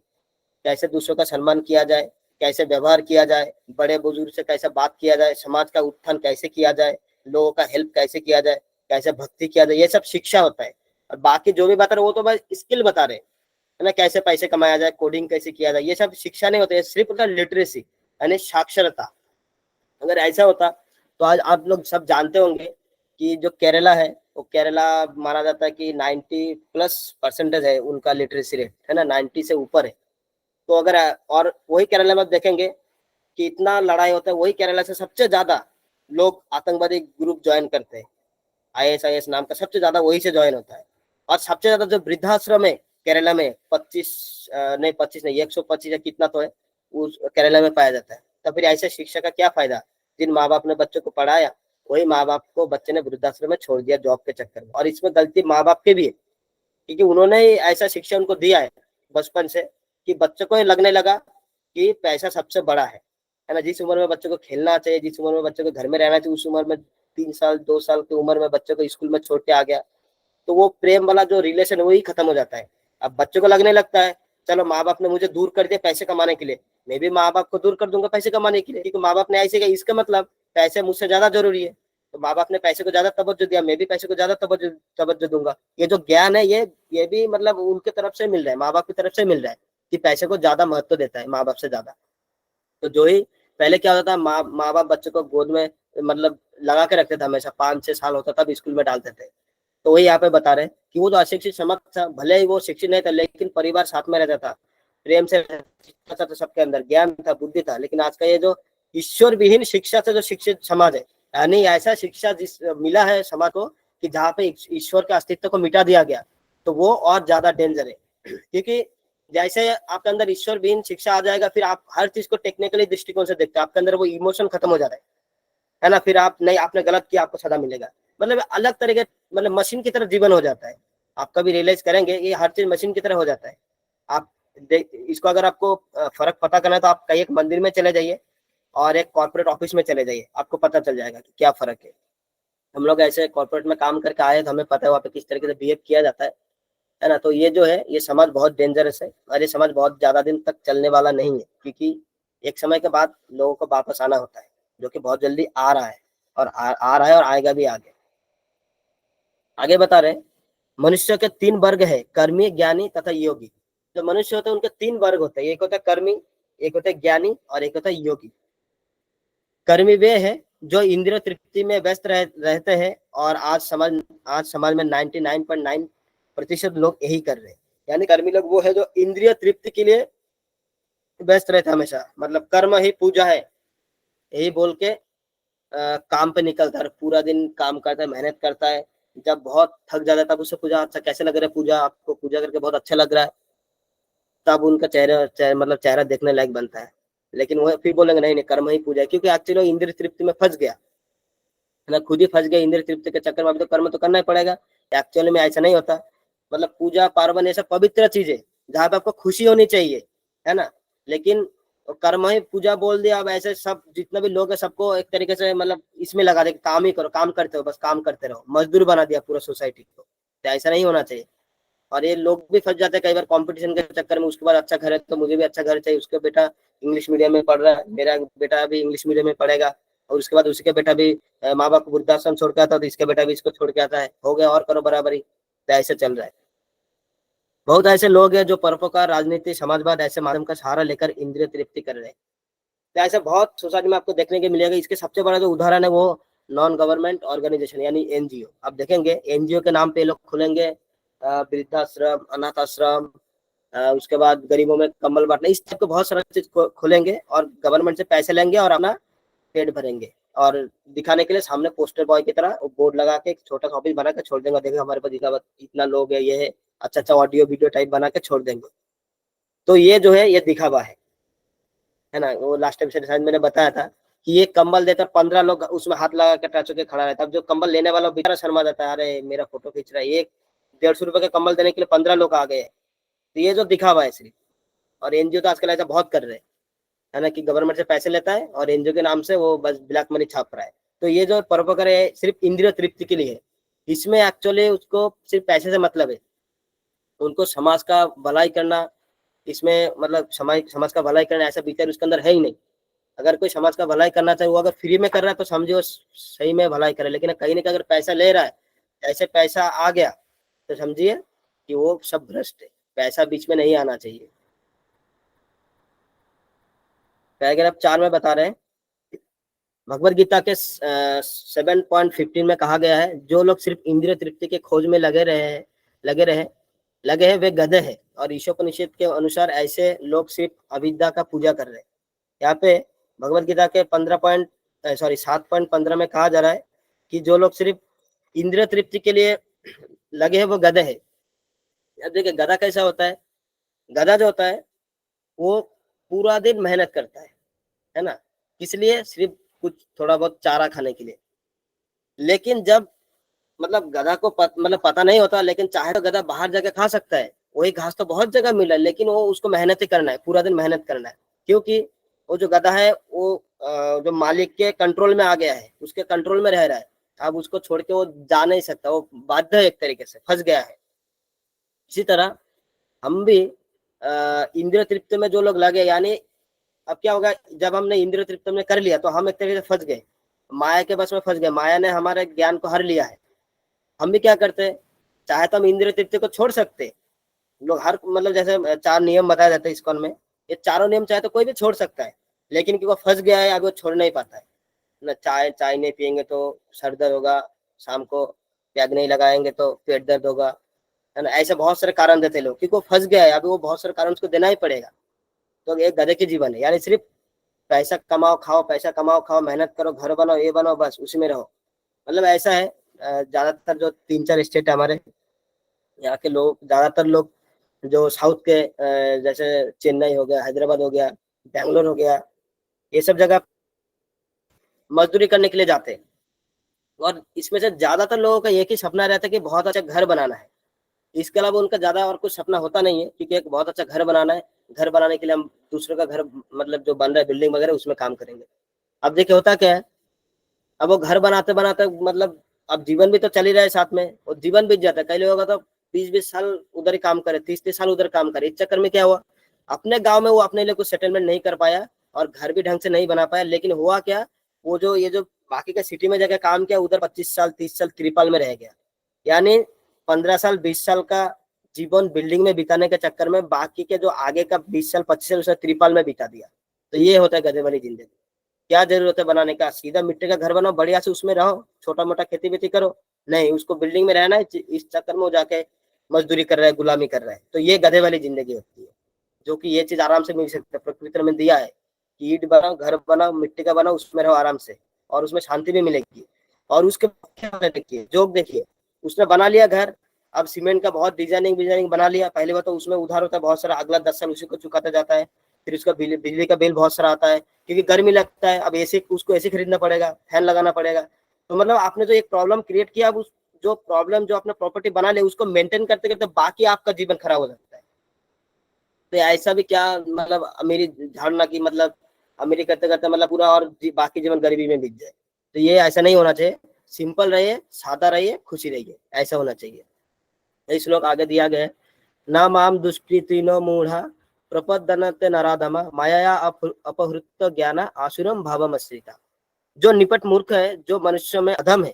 कैसे दूसरों का सम्मान किया जाए, कैसे व्यवहार किया जाए, बड़े बुजुर्ग से कैसे बात किया जाए, समाज का उत्थान कैसे किया जाए, लोगों का हेल्प कैसे किया जाए, कैसे भक्ति किया जाए, ये सब शिक्षा होता है। और बाकी जो भी बता रहे वो तो बस स्किल बता रहे है ना, कैसे पैसे कमाया जाए, कोडिंग कैसे किया जाए, ये सब शिक्षा नहीं होता है, सिर्फ होता लिटरेसी यानी साक्षरता। अगर ऐसा होता तो आज आप लोग सब जानते होंगे कि जो केरला है, वो केरला माना जाता है कि 90+% है उनका लिटरेसी रेट, है ना, 90 से ऊपर है। तो अगर और वही केरला में देखेंगे कि इतना लड़ाई होता है, वही केरला से सबसे ज्यादा लोग आतंकवादी ग्रुप ज्वाइन करते हैं, ISIS नाम का, सबसे ज्यादा वही से ज्वाइन होता है। और सबसे ज्यादा जो वृद्धाश्रम है केरला में 25 नहीं 125 या कितना तो है उस केरला में पाया जाता है। तो फिर ऐसे शिक्षा का क्या फायदा? जिन माँ बाप ने बच्चों को पढ़ाया वही माँ बाप को बच्चे ने वृद्धाश्रम में छोड़ दिया जॉब के चक्कर में। और इसमें गलती माँ बाप की भी है, क्योंकि उन्होंने ही ऐसा शिक्षा उनको दिया है बचपन से कि बच्चों को लगने लगा कि पैसा सबसे बड़ा है ना। जिस उम्र में बच्चों को खेलना चाहिए, जिस उम्र में बच्चों को घर में रहना चाहिए, उस उम्र में 3 साल 2 साल की उम्र में बच्चों को स्कूल में छोड़ के आ गया, तो वो प्रेम वाला जो रिलेशन है वही खत्म हो जाता है। अब बच्चों को लगने लगता है चलो माँ बाप ने मुझे दूर कर दिया पैसे कमाने के लिए, मैं भी माँ बाप को दूर कर दूंगा पैसे कमाने के लिए, क्योंकि माँ बाप ने ऐसे कहा इसका मतलब पैसे मुझसे ज्यादा जरूरी है। तो माँ बाप ने पैसे को ज्यादा तवज्जो दिया, मैं भी पैसे को ज्यादा तवज्जो दूंगा। ये जो ज्ञान है ये भी मतलब उनके तरफ से मिल रहा है, माँ बाप की तरफ से मिल रहा है कि पैसे को ज्यादा महत्व देता है माँ बाप से ज्यादा। तो जो ही पहले क्या होता था, माँ बाप बच्चों को गोद में मतलब लगा के रखते थे हमेशा, 5-6 साल होता तब स्कूल में डालते थे। तो वही यहाँ पे बता रहे कि वो जो अशिक्षित समाज था, भले ही वो शिक्षित नहीं था लेकिन परिवार साथ में रहता था, प्रेम से रहता था, सबके अंदर ज्ञान था, बुद्धि था। लेकिन आज का ये जो ईश्वर विहीन शिक्षा से जो शिक्षित समाज है, यानी ऐसा शिक्षा जिस मिला है समाज को कि जहाँ पे ईश्वर के अस्तित्व को मिटा दिया गया, तो वो और ज्यादा डेंजर है। क्योंकि जैसे आपके अंदर ईश्वर विहीन शिक्षा आ जाएगा, फिर आप हर चीज को टेक्निकली दृष्टिकोण से देखते हैं, आपके अंदर वो इमोशन खत्म हो जाता है ना। फिर आप नहीं, आपने गलत किया आपको सजा मिलेगा, मतलब अलग तरीके, मतलब मशीन की तरह जीवन हो जाता है। आप कभी रियलाइज करेंगे ये हर चीज मशीन की तरह हो जाता है। आप इसको अगर आपको फर्क पता करना है तो आप कहीं एक मंदिर में चले जाइए और एक कॉर्पोरेट ऑफिस में चले जाइए, आपको पता चल जाएगा कि क्या फर्क है। हम लोग ऐसे कॉर्पोरेट में काम करके आए तो हमें पता है वहाँ पे किस तरीके से बिहेव किया जाता है ना। तो ये जो है ये समाज बहुत डेंजरस है और ये समाज बहुत ज्यादा दिन तक चलने वाला नहीं है, क्योंकि एक समय के बाद लोगों को वापस आना होता है, जो कि बहुत जल्दी आ रहा है और आ रहा है और आएगा भी आगे। आगे बता रहे मनुष्य के 3 वर्ग है, कर्मी, ज्ञानी तथा योगी। जो मनुष्य होते हैं उनके 3 वर्ग होते हैं, एक होता है कर्मी, एक होता है ज्ञानी और एक होता है योगी। कर्मी वे है जो इंद्रिय तृप्ति में व्यस्त रहते हैं, और आज समाज में 99.9% लोग यही कर रहे हैं। यानी कर्मी लोग वो है जो इंद्रिय तृप्ति के लिए व्यस्त रहते हैं हमेशा, मतलब कर्म ही पूजा है यही बोल के काम पे निकलता है, पूरा दिन काम करता है, मेहनत करता है। जब बहुत थक जाता है तब उससे पूजा अच्छा कैसे लग रहा है, पूजा आपको पूजा करके बहुत अच्छा लग रहा है, तब उनका मतलब चेहरा देखने लायक बनता है। लेकिन वो फिर बोलेंगे नहीं नहीं कर्म ही पूजा है, क्योंकि एक्चुअली इंद्रिय तृप्ति में फंस गया ना, खुद ही फंस गया इंद्रिय तृप्ति के चक्कर में। अभी तो कर्म तो करना ही पड़ेगा, एक्चुअली में ऐसा नहीं होता। मतलब पूजा पार्वन ये सब पवित्र चीज है जहाँ पे आपको खुशी होनी चाहिए, है ना। लेकिन कर्म ही पूजा बोल दिया, अब ऐसे सब जितना भी लोग है सबको एक तरीके से मतलब इसमें लगा दे, काम ही करो, काम करते हो, बस काम करते रहो, मजदूर बना दिया पूरा सोसाइटी को। तो ऐसा नहीं होना चाहिए। और ये लोग भी फंस जाते हैं कई बार कंपटीशन के चक्कर में, उसके बाद अच्छा घर है तो मुझे भी अच्छा घर चाहिए, उसका बेटा इंग्लिश मीडियम में पढ़ रहा है, मेरा बेटा भी इंग्लिश मीडियम में पढ़ेगा, और उसके बाद उसके बेटा भी माँ बाप को वृद्धाश्रम छोड़ के आता है तो इसका बेटा भी इसको छोड़ के आता है, हो गया और करो बराबरी। तो ऐसे चल रहा है। बहुत ऐसे लोग हैं जो परोपकार, राजनीति, समाजवाद ऐसे माध्यम का सहारा लेकर इंद्रिय तृप्ति कर रहे हैं। तो ऐसे बहुत सोसाइटी में आपको देखने के मिलेगा। इसके सबसे बड़ा जो उदाहरण है वो नॉन गवर्नमेंट ऑर्गेनाइजेशन यानी एनजीओ। आप देखेंगे एनजीओ के नाम पे लोग खुलेंगे वृद्धाश्रम, अनाथ आश्रम, उसके बाद गरीबों में कंबल बांटना, इस टाइप के बहुत सारा चीज खोलेंगे और गवर्नमेंट से पैसे लेंगे और अपना पेट भरेंगे, और दिखाने के लिए सामने पोस्टर बॉय की तरह बोर्ड लगा के एक छोटा सा ऑफिस बना के छोड़ देंगे, देखो हमारे पास इतना लोग है, ये है, अच्छा अच्छा ऑडियो वीडियो टाइप बना के छोड़ देंगे। तो ये जो है ये दिखावा है ना। वो लास्ट एपिसोड शायद मैंने बताया था कि ये कंबल देकर 15 लोग उसमें हाथ लगा के टच होकर खड़ा रहता है। अब जो कंबल लेने वाला बेचारा शर्मा जाता है, अरे मेरा फोटो खींच रहा है, एक 150 रुपए का कंबल देने के लिए 15 लोग आ गए। तो ये जो दिखावा है सिर्फ, और एनजीओ तो आजकल ऐसा बहुत कर रहे हैं, है ना, कि गवर्नमेंट से पैसे लेता है और एनजीओ के नाम से वो बस ब्लैक मनी छाप रहा है। तो ये जो परोपकार है सिर्फ इंद्रिय तृप्ति के लिए है, इसमें एक्चुअली उसको सिर्फ पैसे से मतलब है, उनको समाज का भलाई करना, इसमें मतलब समाज का भलाई करना ऐसा विचार उसके अंदर है ही नहीं। अगर कोई समाज का भलाई करना चाहे वो अगर फ्री में कर रहा है तो समझे वो सही में भलाई करे, लेकिन कहीं ना कहीं अगर पैसा ले रहा है, ऐसे पैसा आ गया तो समझिए कि वो सब भ्रष्ट है, पैसा बीच में नहीं आना चाहिए। पैराग्राफ 4 में बता रहे हैं भगवत गीता के 7.15 में कहा गया है, जो लोग सिर्फ इंद्रिय तृप्ति के खोज में लगे हैं वे गधे हैं, और ईशोपनिषद के अनुसार ऐसे लोग सिर्फ अविद्या का पूजा कर रहे हैं। यहाँ पे भगवत गीता के 7.15 में कहा जा रहा है कि जो लोग सिर्फ इंद्रिय तृप्ति के लिए लगे हैं वो गधे हैं, अब देखिए गधा कैसा होता है, गधा जो होता है वो पूरा दिन मेहनत करता है ना, किस लिए, सिर्फ कुछ थोड़ा बहुत चारा खाने के लिए। लेकिन जब मतलब गधा को मतलब पता नहीं होता, लेकिन चाहे तो गधा बाहर जाके खा सकता है, वही घास तो बहुत जगह मिला है, लेकिन वो उसको मेहनत ही करना है, पूरा दिन मेहनत करना है, क्योंकि वो जो गधा है वो जो मालिक के कंट्रोल में आ गया है, उसके कंट्रोल में रह रहा है। अब उसको छोड़ के वो जा नहीं सकता, वो बाध्य है, एक तरीके से फंस गया है। इसी तरह हम भी इंद्रिय तृप्त में जो लोग लगे, यानी अब क्या होगा, जब हमने इंद्रिय तृप्त में कर लिया तो हम एक तरीके से फंस गए, माया के बस में फंस गए, माया ने हमारे ज्ञान को हर लिया है। हम भी क्या करते हैं, चाहे तो हम इंद्रिय तृप्ति को छोड़ सकते लोग, हर मतलब जैसे 4 नियम बताए जाते हैं इस्कॉन में, ये चारों नियम चाहे तो कोई भी छोड़ सकता है, लेकिन क्योंकि वो फंस गया है, अभी वो छोड़ नहीं पाता है ना। चाय नहीं पियेंगे तो सर दर्द होगा, शाम को पैग नहीं लगाएंगे तो पेट दर्द होगा, है ना, ऐसे बहुत सारे कारण देते लोग, क्योंकि वो फंस गया है, अभी वो बहुत सारे कारण उसको देना ही पड़ेगा। तो एक गधे की जीवन है, यानी सिर्फ पैसा कमाओ खाओ, पैसा कमाओ खाओ, मेहनत करो, घर बनाओ, ये बनाओ, बस उसी में रहो। मतलब ऐसा है, ज्यादातर जो 3-4 स्टेट है हमारे यहाँ के लोग, ज्यादातर लोग जो साउथ के जैसे चेन्नई हो गया, हैदराबाद हो गया, बेंगलोर हो गया, ये सब जगह मजदूरी करने के लिए जाते हैं। और इसमें से ज्यादातर लोगों का एक ही सपना रहता है कि बहुत अच्छा घर बनाना है, इसके अलावा उनका ज्यादा और कुछ सपना होता नहीं है, क्योंकि एक बहुत अच्छा घर बनाना है, घर बनाने के लिए हम दूसरों का घर मतलब जो बन रहा है बिल्डिंग वगैरह उसमें काम करेंगे। अब देखिए होता क्या है, अब वो घर बनाते बनाते मतलब अब जीवन भी तो चल ही रहा है साथ में, और जीवन बीत जाता है, कई लोगों का तो 20-20 साल उधर ही काम करे, 30-30 साल उधर काम करे। इस चक्कर में क्या हुआ, अपने गांव में वो अपने लिए कुछ सेटलमेंट नहीं कर पाया और घर भी ढंग से नहीं बना पाया। लेकिन हुआ क्या, वो जो ये जो बाकी का सिटी में जाकर काम किया, उधर 25 साल 30 साल त्रिपाल में रह गया, यानी 15 साल 20 साल का जीवन बिल्डिंग में बिताने के चक्कर में बाकी के जो आगे का 20 साल 25 साल उसने त्रिपाल में बिता दिया। तो ये होता है गधे वाली जिंदगी। क्या जरूरत है बनाने का, सीधा मिट्टी का घर बनाओ, बढ़िया से उसमें रहो, छोटा मोटा खेती वेती करो, नहीं उसको बिल्डिंग में रहना है, इस चक्कर में वो जाके मजदूरी कर रहा है, गुलामी कर रहा है। तो ये गधे वाली जिंदगी होती है, जो कि ये चीज आराम से मिल सकती है, प्रकृति ने दिया है कि ईंट बनाओ, घर बनाओ, मिट्टी का बनाओ, उसमें रहो आराम से, और उसमें शांति भी मिलेगी। और उसके देखिए जोक देखिए, उसने बना लिया घर, अब सीमेंट का बहुत डिजाइनिंग बना लिया, पहले बात तो उसमें उधार होता है बहुत सारा, अगला 10 साल उसी को चुकाता जाता है, फिर उसका बिजली का बिल बहुत सारा आता है, क्योंकि गर्मी लगता है, अब एसी उसको एसी खरीदना पड़ेगा, फैन लगाना पड़ेगा। तो मतलब आपने जो एक प्रॉब्लम क्रिएट किया, अब उस जो प्रॉब्लम जो आपने प्रॉपर्टी बना लिया उसको मेंटेन करते करते बाकी आपका जीवन खराब हो जाता है। तो ऐसा भी क्या मतलब मेरी धारणा की मतलब अमीरी करते करते मतलब पूरा और बाकी जीवन गरीबी में बीत जाए, तो ये ऐसा नहीं होना चाहिए। सिंपल रहिए, सादा रहिए, खुशी रहिए, ऐसा होना चाहिए। इस श्लोक आगे दिया गया है, न माम दुष्कृतिनो मूढ़ा प्रपदनते नराधमा माया अपहृत ज्ञान आसुरम भावमश्रिता। जो निपट मूर्ख है, जो मनुष्य में अधम है,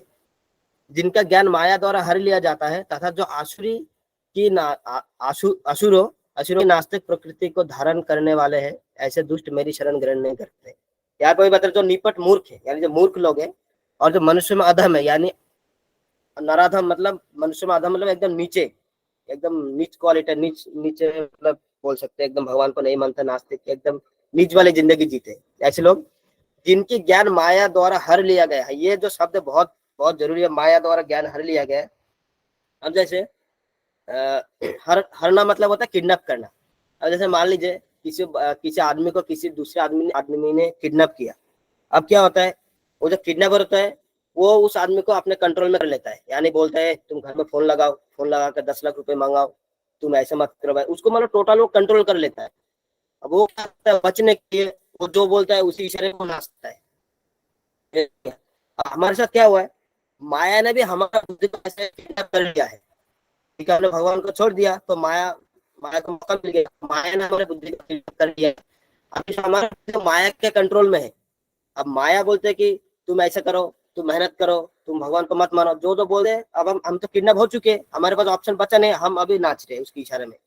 जिनका ज्ञान माया द्वारा हर लिया जाता है, तथा जो आसुरी की असुरों की नास्तिक प्रकृति को धारण करने वाले हैं, ऐसे दुष्ट मेरी शरण ग्रहण नहीं करते। यहाँ कोई बता, जो निपट मूर्ख है यानी जो मूर्ख लोग हैं, और जो मनुष्य में अधम है यानी नराधम, मतलब मनुष्य में अधम मतलब एकदम नीचे, एकदम नीच क्वालिटी, नीचे मतलब बोल सकते हैं, एकदम भगवान को नहीं मानते, नास्तिक, एकदम नीच वाली जिंदगी जीते, ऐसे लोग जिनकी ज्ञान माया द्वारा हर लिया गया है। ये जो शब्द बहुत बहुत जरूरी है, माया द्वारा ज्ञान हर लिया गया है। अब जैसे हरना मतलब होता है किडनैप करना। अब जैसे मान लीजिए किसी आदमी को किसी दूसरे आदमी ने किडनैप किया, अब क्या होता है, वो जो किडनैपर होता है वो उस आदमी को अपने कंट्रोल में कर लेता है, यानी बोलता है तुम घर में फोन लगाओ, फोन लगा कर 10 लाख रुपए मांगाओ, तुम ऐसे मत करो भाई, उसको मतलब टोटल वो कंट्रोल कर लेता है। अब वो बचने के लिए वो जो बोलता है उसी इशारे को नाचता है। हमारे साथ क्या हुआ है, माया ने भी हमारा बुद्धि को ऐसे किडनैप कर लिया है, ठीक है, हमने भगवान को छोड़ दिया तो माया को मौका मिल गया, माया ने हमारे बुद्धि को किडनैप कर लिया है। अभी हमारा तो माया के कंट्रोल में है। अब माया बोलते है कि तुम ऐसा करो, तुम मेहनत करो, तुम भगवान को मत मानो, जो बोल रहे। अब हम तो किडनैप हो चुके, हमारे पास ऑप्शन बचा नहीं, हम अभी नाच रहे उसके इशारे में,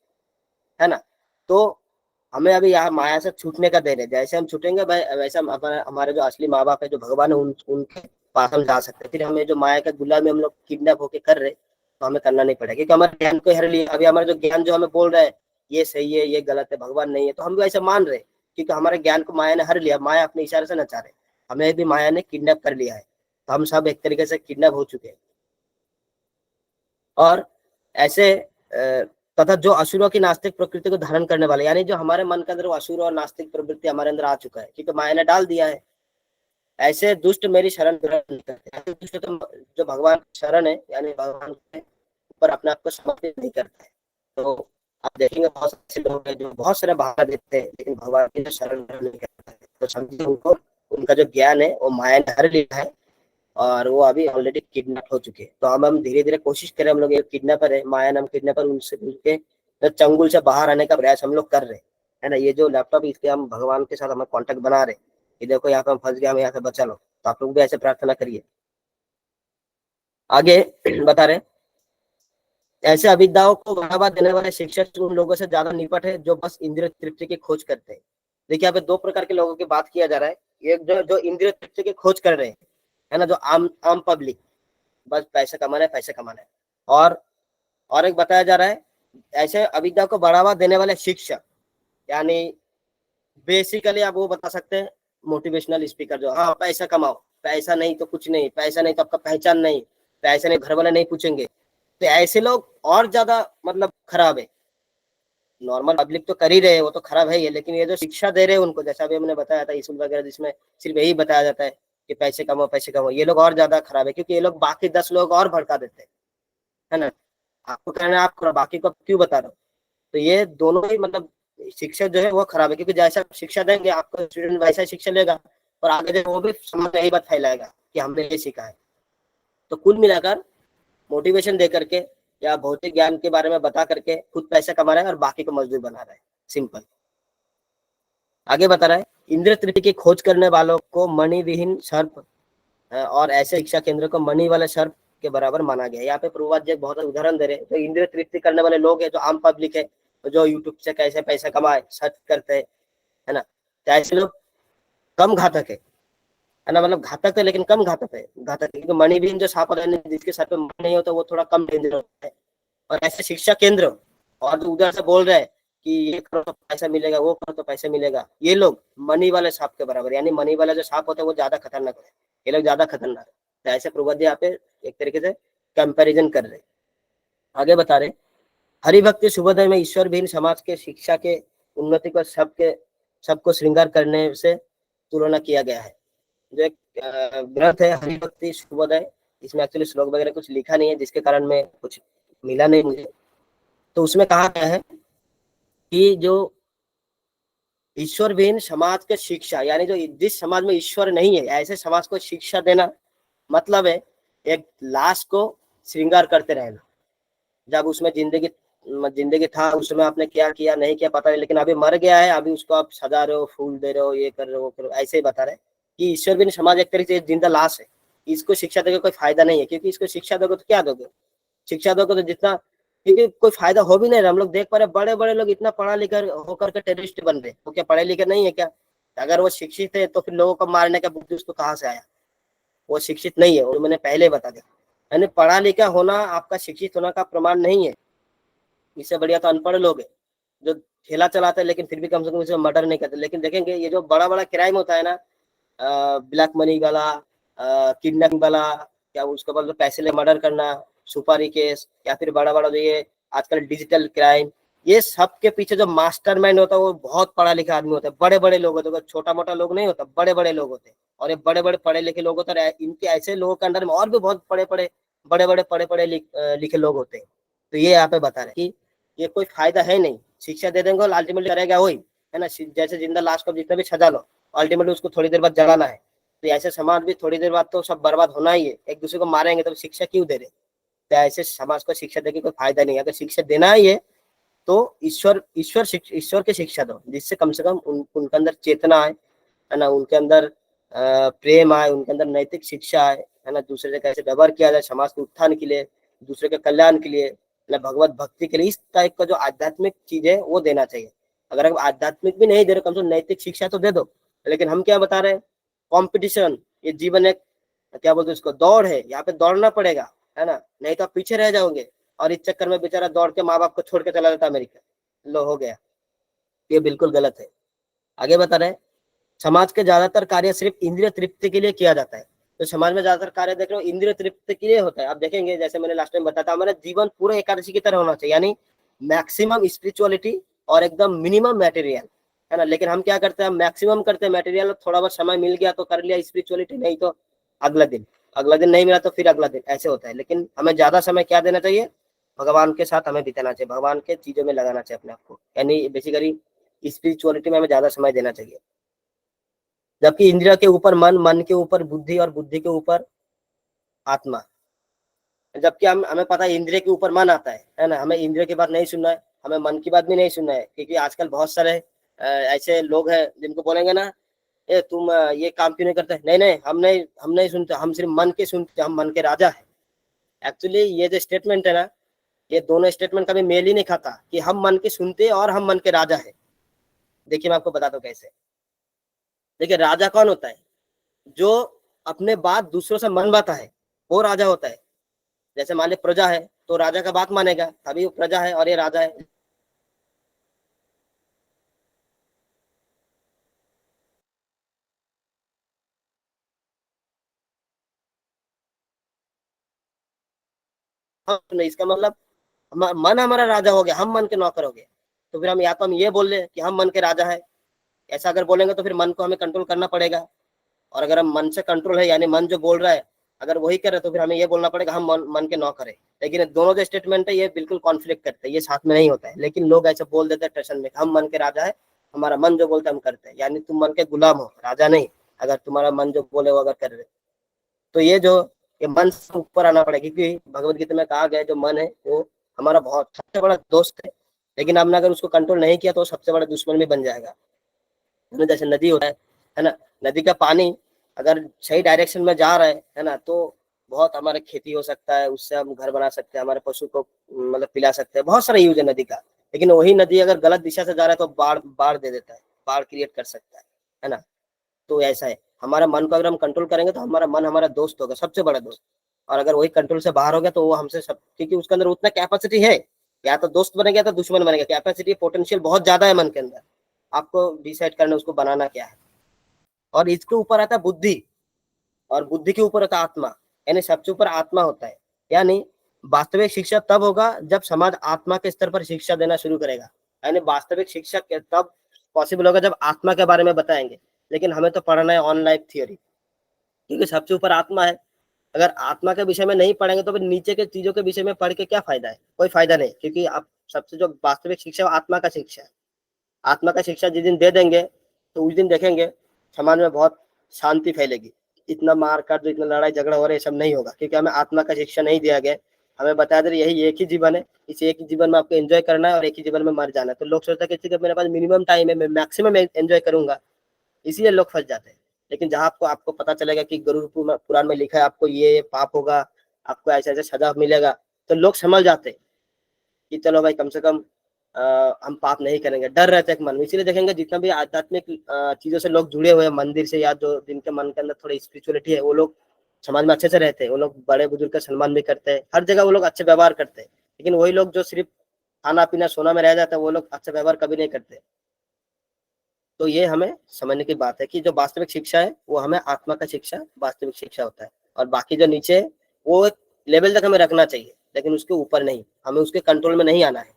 है ना। तो हमें अभी यहाँ माया से छूटने का देर है, जैसे हम छूटेंगे भाई वैसे हमारे जो असली माँ बाप है, जो भगवान है, उनके पास हम जा सकते हैं। फिर हमें जो माया के गुलामी हम लोग किडनैप होके कर रहे, तो हमें करना नहीं पड़ेगा, क्योंकि हमारे ज्ञान को हर लिया। अभी हमारा जो ज्ञान जो हमें बोल रहा है ये सही है, ये गलत है, भगवान नहीं है, तो हम भी ऐसे मान रहे, क्योंकि हमारे ज्ञान को माया ने हर लिया, माया अपने इशारे से नचा रहे, हमें भी माया ने किडनैप कर लिया है। तो हम सब एक तरीके से किडनैप हो चुके हैं। और ऐसे तथा जो असुरों की नास्तिक प्रकृति को धारण करने वाले, यानी जो हमारे मन के अंदर वो असुर और नास्तिक प्रवृत्ति हमारे अंदर आ चुका है क्योंकि माया ने डाल दिया है। ऐसे दुष्ट मेरी शरण ग्रहण नहीं करते। ऐसे दुष्ट तो जो भगवान शरण है यानी भगवान के ऊपर अपने आप को समर्पित नहीं करता है। तो आप देखेंगे बहुत से लोग हैं जो बहुत सारे बहाना देते हैं लेकिन भगवान की शरण ग्रहण नहीं करते हैं। तो समझिए उनको उनका जो ज्ञान है वो माया ने हर लिया है और वो अभी ऑलरेडी किडनैप हो चुके हैं। तो हम धीरे धीरे कोशिश करें, हम लोग एक किडनैपर है, माया नाम किडनैपर, उनसे उनके चंगुल से बाहर आने का प्रयास हम लोग कर रहे हैं, है ना। ये जो लैपटॉप इसके हम भगवान के साथ हम कांटेक्ट बना रहे हैं कि देखो यहाँ पे हम फंस गए, हम यहाँ से बचा लो। तो आप लोग भी ऐसे प्रार्थना करिए। आगे बता रहे, ऐसे अविद्याओं को बढ़ावा देने वाले शिक्षक उन लोगों से ज्यादा निकट है जो बस इंद्रिय तृप्ति की खोज करते हैं। देखिए यहाँ पे दो प्रकार के लोगों की बात किया जा रहा है। एक जो इंद्रिय तृप्ति की खोज कर रहे हैं, है ना, जो आम पब्लिक, बस पैसे कमाना है पैसे कमाना है। और एक बताया जा रहा है ऐसे अविद्या को बढ़ावा देने वाले शिक्षक, यानी बेसिकली आप वो बता सकते हैं मोटिवेशनल स्पीकर, जो हाँ पैसा कमाओ, पैसा नहीं तो कुछ नहीं, पैसा नहीं तो आपका पहचान नहीं, पैसा नहीं घर वाले नहीं पूछेंगे। तो ऐसे लोग और ज्यादा मतलब खराब है। नॉर्मल पब्लिक तो कर ही रहे, वो तो खराब है ही है, लेकिन ये जो शिक्षा दे रहे हैं उनको, जैसा अभी हमने बताया था स्कूल वगैरह जिसमें सिर्फ यही बताया जाता है कि पैसे कमाओ, ये लोग और ज्यादा खराब है क्योंकि ये लोग बाकी 10 लोग और भड़का देते हैं, है ना। आपको कहना है आप करो, बाकी को क्यों बता रहे हो। तो ये दोनों ही मतलब शिक्षा जो है वो खराब है क्योंकि जैसा शिक्षा देंगे आपको स्टूडेंट वैसा ही शिक्षा लेगा और आगे जो वो भी समाज में यही बात फैलाएगा कि हमने ये सीखा है। तो कुल मिलाकर मोटिवेशन दे करके या भौतिक ज्ञान के बारे में बता करके खुद पैसा कमा रहा है और बाकी को मजदूर बना रहा है, सिंपल। आगे बता रहा है इंद्रिय तृप्ति की खोज करने वालों को मणि विहीन सर्प और ऐसे शिक्षा केंद्र को मणि वाले सर्प के बराबर माना गया। यहाँ पे प्रभुपाद जी बहुत उदाहरण दे रहे हैं। तो इंद्रिय तृप्ति करने वाले लोग हैं जो आम पब्लिक है, जो यूट्यूब से कैसे पैसा कमाए सर्च करते हैं, है ना। तो ऐसे लोग कम घातक है ना, मतलब घातक है लेकिन कम घातक है, क्योंकि मणिबीन जो सांप है जिसके सर पे मणि नहीं होता वो थोड़ा कम डेंजर होता है। और ऐसे शिक्षा केंद्र और जो उधर से बोल रहे हैं कि ये करो तो पैसा मिलेगा, वो करो तो पैसा मिलेगा, ये लोग मनी वाले सांप के बराबर, यानी मनी वाला जो सांप होता है वो ज्यादा खतरनाक है, ये लोग ज्यादा खतरनाक है। तो ऐसे प्रभुपाद जी यहाँ पे एक तरीके से कंपेरिजन कर रहे। आगे बता रहे हरिभक्ति शुभोदय में ईश्वर विहीन समाज के शिक्षा के उन्नति को सबको श्रृंगार करने से तुलना किया गया है। जो एक ग्रंथ है हरिभक्ति शुभोदय, इसमें एक्चुअली श्लोक वगैरह कुछ लिखा नहीं है जिसके कारण में कुछ मिला नहीं मुझे। तो उसमें कहा गया है कि जो ईश्वर विहीन समाज के शिक्षा, यानी जो जिस समाज में ईश्वर नहीं है ऐसे समाज को शिक्षा देना मतलब है एक लाश को श्रृंगार करते रहना। जब उसमें जिंदगी था उसमें आपने क्या किया नहीं किया पता नहीं, लेकिन अभी मर गया है, अभी उसको आप सजा रहे हो, फूल दे रहे हो, ये कर रहे हो वो कर रहे हो, ऐसे ही बता रहे कि ईश्वर विहीन समाज एक तरीके से जिंदा लाश है। इसको शिक्षा देकर कोई फायदा नहीं है, क्योंकि इसको शिक्षा दोगे तो क्या दोगे, शिक्षा दोगे तो जितना, क्योंकि कोई फायदा हो भी नहीं रहा। हम लोग देख पा रहे बड़े बड़े लोग इतना पढ़ा लिखा होकर के टेररिस्ट बन रहे, वो क्या पढ़े लिखे नहीं है क्या? अगर वो शिक्षित है तो फिर लोगों को मारने का बुद्धि उसको कहाँ से आया? वो शिक्षित नहीं है, वो मैंने पहले बता दिया। यानी पढ़ा लिखा होना आपका शिक्षित होना का प्रमाण नहीं है। इससे बढ़िया तो अनपढ़ लोग है जो ठेला चलाते हैं लेकिन फिर भी कम से कम इसे मर्डर नहीं करते। लेकिन देखेंगे ये जो बड़ा बड़ा क्राइम होता है ना, ब्लैक मनी वाला, किडनैपिंग वाला, क्या उसको बोलते पैसे ले मर्डर करना, सुपारी केस, या फिर बड़ा बड़ा जो ये आजकल डिजिटल क्राइम, ये सब के पीछे जो मास्टरमाइंड होता है वो बहुत पढ़ा लिखा आदमी होता है, बड़े बड़े लोग होते हैं, छोटा मोटा लोग नहीं होता, बड़े बड़े लोग होते हैं। और ये बड़े बड़े पढ़े लिखे लोग होते हैं, इनके ऐसे लोगों के अंडर में और भी बहुत बड़े बड़े लिखे लोग होते हैं। तो ये यहाँ पे बता रहे कि ये कोई फायदा है नहीं, शिक्षा दे देंगे अल्टीमेटली करेगा वही, है ना। जैसे जिंदा लाश को जितना भी सजा लो अल्टीमेटली उसको थोड़ी देर बाद जलाना है। तो ऐसे समाज भी थोड़ी देर बाद तो सब बर्बाद होना ही है, एक दूसरे को मारेंगे तो शिक्षा क्यों दे रहे? तो ऐसे समाज को शिक्षा देके कोई फायदा नहीं है। अगर शिक्षा देना ही है तो ईश्वर की शिक्षा दो, जिससे कम से कम उनके अंदर चेतना आए, है ना, उनके अंदर प्रेम आए, उनके अंदर नैतिक शिक्षा आए, है ना, दूसरे से कैसे व्यवहार किया जाए समाज के उत्थान के लिए, दूसरे के कल्याण के लिए, ना भगवत भक्ति के लिए। इस टाइप का जो आध्यात्मिक चीज है वो देना चाहिए। अगर आप आध्यात्मिक भी नहीं दे रहे कम से कम नैतिक शिक्षा तो दे दो। लेकिन हम क्या बता रहे हैं, कॉम्पिटिशन, ये जीवन एक क्या बोलते हैं उसको, दौड़ है, यहाँ पे दौड़ना पड़ेगा, है ना, नहीं तो आप पीछे रह जाओगे। और इस चक्कर में बेचारा दौड़ के माँ बाप को छोड़ के चला जाता अमेरिका, लो हो गया। ये बिल्कुल गलत है। आगे बता रहे समाज के ज्यादातर कार्य सिर्फ इंद्रिय तृप्ति के लिए किया जाता है। तो समाज में ज्यादातर कार्य देख रहे हो इंद्रिय तृप्ति के लिए होता है। आप देखेंगे जैसे मैंने लास्ट टाइम बताया था, हमारा जीवन पूरा एकादशी की तरह होना चाहिए, यानी मैक्सिमम स्पिरिचुअलिटी और एकदम मिनिमम मटेरियल, है ना। लेकिन हम क्या करते हैं, हम मैक्सिमम करते हैं मटेरियल, थोड़ा बहुत समय मिल गया तो कर लिया स्पिरिचुअलिटी, नहीं तो अगला दिन नहीं मिला तो फिर अगला दिन, ऐसे होता है। लेकिन हमें ज्यादा समय क्या देना चाहिए, भगवान के साथ हमें बिताना चाहिए, भगवान के चीजों में लगाना चाहिए अपने आप को, यानी बेसिकली स्पिरिचुअलिटी में हमें ज्यादा समय देना चाहिए। जबकि इंद्रिय के ऊपर मन, मन के ऊपर बुद्धि और बुद्धि के ऊपर आत्मा। जबकि हमें पता है इंद्रिय के ऊपर मन आता है ना, हमें इंद्रिय की बात नहीं सुनना है, हमें मन की बात भी नहीं सुनना है। क्योंकि आजकल बहुत सारे ऐसे लोग हैं जिनको बोलेंगे ना, ए तुम ये काम क्यों नहीं करते, नहीं हम नहीं सुनते, हम सिर्फ मन के सुनते, हम मन के राजा है। एक्चुअली ये जो स्टेटमेंट है ना, ये दोनों स्टेटमेंट कभी मेल ही नहीं खाता कि हम मन के सुनते और हम मन के राजा है। देखिए मैं आपको बताता हूँ कैसे। देखिए राजा कौन होता है, जो अपने बात दूसरों से मनवाता है, वो राजा होता है। जैसे मान ली प्रजा है तो राजा का बात मानेगा, तभी वो प्रजा है और ये राजा है। नहीं, इसका मतलब मन हमारा राजा हो गया, हम मन के नौकर हो गए। तो फिर हम या तो हम ये बोल ले कि हम मन के राजा है, ऐसा अगर बोलेंगे तो फिर मन को हमें कंट्रोल करना पड़ेगा। और अगर हम मन से कंट्रोल है, यानी मन जो बोल रहा है अगर वही करे, तो फिर हमें ये बोलना पड़ेगा हम मन के नौकर है। लेकिन दोनों जो स्टेटमेंट है ये बिल्कुल कॉन्फ्लिक्ट करते हैं, ये साथ में नहीं होता है। लेकिन लोग ऐसे बोल देते हैं टेंशन में, हम मन के राजा है, हमारा मन जो बोलता है हम करते हैं, यानी तुम मन के गुलाम हो, राजा नहीं। अगर तुम्हारा मन जो बोले वो अगर कर रहे, तो ये मन से ऊपर आना पड़ेगा। क्योंकि भगवत गीता में कहा गया है जो मन है वो हमारा बहुत सबसे बड़ा दोस्त है, लेकिन हमने अगर उसको कंट्रोल नहीं किया तो सबसे बड़ा दुश्मन भी बन जाएगा। जैसे नदी होता है ना, नदी का पानी अगर सही डायरेक्शन में जा रहा है ना, तो बहुत हमारे खेती हो सकता है, उससे हम घर बना सकते हैं, हमारे पशु को मतलब पिला सकते हैं, बहुत सारा यूज है नदी का। लेकिन वही नदी अगर गलत दिशा से जा रहा है तो बाढ़ दे देता है, बाढ़ क्रिएट कर सकता है ना। तो ऐसा है, हमारा मन को अगर हम कंट्रोल करेंगे तो हमारा मन हमारा दोस्त होगा, सबसे बड़ा दोस्त। और अगर वही कंट्रोल से बाहर हो गया तो वो हमसे सब, क्योंकि उसके अंदर उतना कैपेसिटी है, या तो दोस्त बनेगा या तो दुश्मन बनेगा। कैपेसिटी पोटेंशियल बहुत ज्यादा है मन के अंदर, आपको डिसाइड करना उसको बनाना क्या है। और इसके ऊपर आता है बुद्धि, और बुद्धि के ऊपर होता है आत्मा, यानी सबसे ऊपर आत्मा होता है। यानी वास्तविक शिक्षा तब होगा जब समाज आत्मा के स्तर पर शिक्षा देना शुरू करेगा। यानी वास्तविक शिक्षा तब पॉसिबल होगा जब आत्मा के बारे में बताएंगे। लेकिन हमें तो पढ़ना है ऑन लाइफ थियोरी, क्योंकि सबसे ऊपर आत्मा है। अगर आत्मा के विषय में नहीं पढ़ेंगे तो फिर नीचे के चीजों के विषय में पढ़ के क्या फायदा है, कोई फायदा नहीं। क्योंकि आप सबसे जो वास्तविक शिक्षा आत्मा का शिक्षा है, आत्मा का शिक्षा जिस दिन दे देंगे तो उस दिन देखेंगे समाज में बहुत शांति फैलेगी। इतना मार काट जो इतना लड़ाई झगड़ा हो रहा है सब नहीं होगा, क्योंकि हमें आत्मा का शिक्षा नहीं दिया गया। हमें बताया दे यही एक ही जीवन है, इस एक ही जीवन में आपको एंजॉय करना है और एक ही जीवन में मर जाना है। तो लोग सोचते हैं कि मेरे पास मिनिमम टाइम है, मैं मैक्सिमम एंजॉय करूंगा, इसीलिए लोग फंस जाते हैं। लेकिन जहां आपको पता चलेगा कि गुरु पुराण में लिखा है आपको ये पाप होगा, आपको ऐसे ऐसे सजा मिलेगा, तो लोग समझ जाते हैं कि चलो भाई कम से कम हम पाप नहीं करेंगे। डर रहता है मन में, इसीलिए देखेंगे जितना भी आध्यात्मिक चीजों से लोग जुड़े हुए हैं, मंदिर से, या जो जिनके मन के अंदर थोड़ी स्पिरिचुअलिटी है, वो लोग समाज में अच्छे से रहते हैं। वो लोग बड़े बुजुर्ग का सम्मान भी करते हैं, हर जगह वो लोग अच्छे व्यवहार करते हैं। लेकिन वही लोग जो सिर्फ खाना पीना सोना में रह जाता है, वो लोग अच्छा व्यवहार कभी नहीं करते। तो ये हमें समझने की बात है कि जो वास्तविक शिक्षा है वो हमें आत्मा का शिक्षा वास्तविक शिक्षा होता है। और बाकी जो नीचे है वो एक लेवल तक हमें रखना चाहिए, लेकिन उसके ऊपर नहीं, हमें उसके कंट्रोल में नहीं आना है।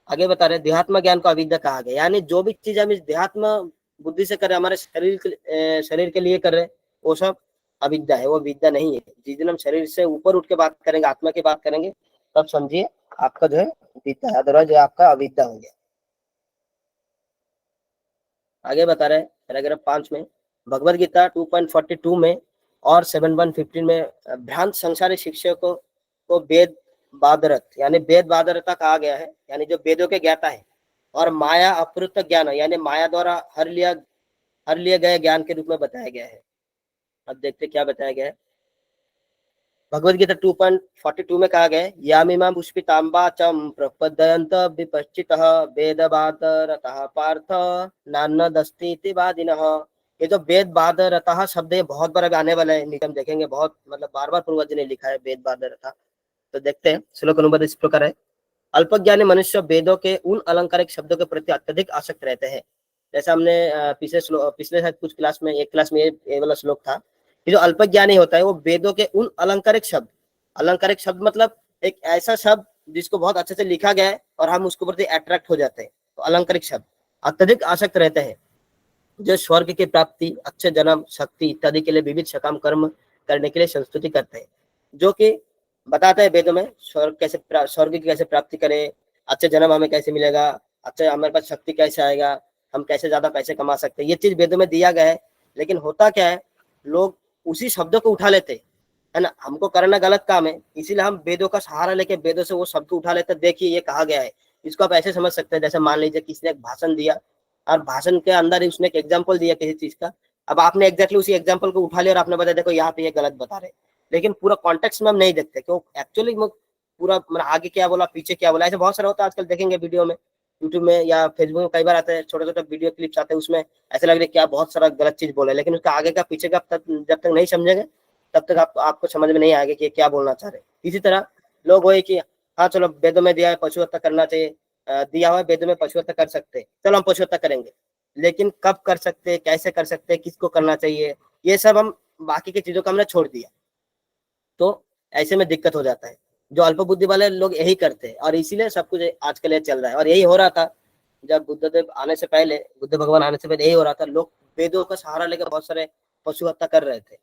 आगे बता रहे देहात्म ज्ञान को अविद्या कहा गया, यानी जो भी चीज हम इस देहात्म बुद्धि से कर रहे, हमारे शरीर के लिए कर रहे, वो सब अविद्या है, वो विद्या नहीं है। जिस दिन हम शरीर से ऊपर उठ के बात करेंगे, आत्मा की बात करेंगे, तब समझिए आपका जो है विद्या है, अदरवाइज आपका अविद्या हो गया। आगे बता रहे पैराग्राफ 5 में, भगवद गीता 2.42 में और 7.115 में भ्रांत संसारी शिक्षकों को वेद बादरत यानी वेद बादरता कहा गया है, यानी जो वेदों के ज्ञाता है, और माया अप्रुत ज्ञान यानी माया द्वारा हर लिए गए ज्ञान के रूप में बताया गया है। अब देखते क्या बताया गया है। भगवद गीता 2.42 में कहा गया है, यामिमा पुष्पितांबा चम प्रपदयंत विपश्चितः वेद बादरतः पार्थ नान्नदस्तीति वादिनः। ये जो वेद बादरतः शब्द है बहुत बार आने वाला है, निगम देखेंगे बहुत, मतलब बार बार पूर्वज ने लिखा है वेद बादरतः। तो देखते हैं, श्लोक अनुवाद इस प्रकार है, अल्पज्ञानी मनुष्य वेदों के उन अलंकारिक शब्दों के प्रति अत्यधिक आसक्त रहते हैं। जैसा हमने पिछले शायद कुछ क्लास में, एक क्लास में ये वाला श्लोक था कि जो अल्पज्ञानी होता है वो वेदों के उन अलंकारिक शब्द मतलब एक ऐसा शब्द जिसको बहुत अच्छे से लिखा गया है और हम उसके प्रति अट्रैक्ट हो जाते हैं। तो अलंकारिक शब्द अत्यधिक आसक्त रहते हैं, जो स्वर्ग की प्राप्ति, अच्छे जन्म, शक्ति इत्यादि के लिए विविध सकाम कर्म करने के लिए संस्तुति करते हैं, जो कि बताता है वेदों में स्वर्ग की कैसे प्राप्ति करें, अच्छे जन्म हमें कैसे मिलेगा, अच्छा हमारे पास शक्ति कैसे आएगा, हम कैसे ज्यादा पैसे कमा सकते हैं, ये चीज वेदों में दिया गया है। लेकिन होता क्या है, लोग उसी शब्दों को उठा लेते है ना, हमको करना गलत काम है, इसीलिए हम वेदों का सहारा लेके वेदों से वो शब्द उठा लेते, देखिए ये कहा गया है। इसको आप ऐसे समझ सकते हैं, जैसे मान लीजिए किसी ने एक भाषण दिया और भाषण के अंदर ही उसने एक एग्जाम्पल दिया किसी चीज का, अब आपने एग्जैक्टली उसी एग्जाम्पल को उठा लिया और आपने बताया देखो यहाँ पे ये गलत बता रहे, लेकिन पूरा कॉन्टेक्स्ट में हम नहीं देखते क्यों एक्चुअली पूरा मतलब आगे क्या बोला पीछे क्या बोला, ऐसे बहुत सारा होता है आजकल, देखेंगे वीडियो में, यूट्यूब में या फेसबुक में कई बार आते हैं छोटे छोटे वीडियो क्लिप्स आते हैं, उसमें ऐसे लग रहा है क्या बहुत सारा गलत चीज बोला है, लेकिन उसका आगे का पीछे का जब तक नहीं समझेंगे तब तक आपको समझ में नहीं आएगा कि क्या बोलना चाह रहे। इसी तरह लोग वही कि हाँ चलो वेदों में दिया है पशु हत्या करना चाहिए, दिया हुआ वेदों में पशु हत्या कर सकते हैं, चलो हम पशु हत्या करेंगे, लेकिन कब कर सकते हैं, कैसे कर सकते हैं, किसको करना चाहिए, ये सब हम बाकी की चीजों को हमने छोड़ दिया। तो ऐसे में दिक्कत हो जाता है, जो अल्प बुद्धि वाले लोग यही करते हैं और इसीलिए सब कुछ आजकल ये चल रहा है। और यही हो रहा था जब बुद्धदेव आने से पहले, बुद्ध भगवान आने से पहले यही हो रहा था, लोग वेदों का सहारा लेकर बहुत सारे पशु हत्या कर रहे थे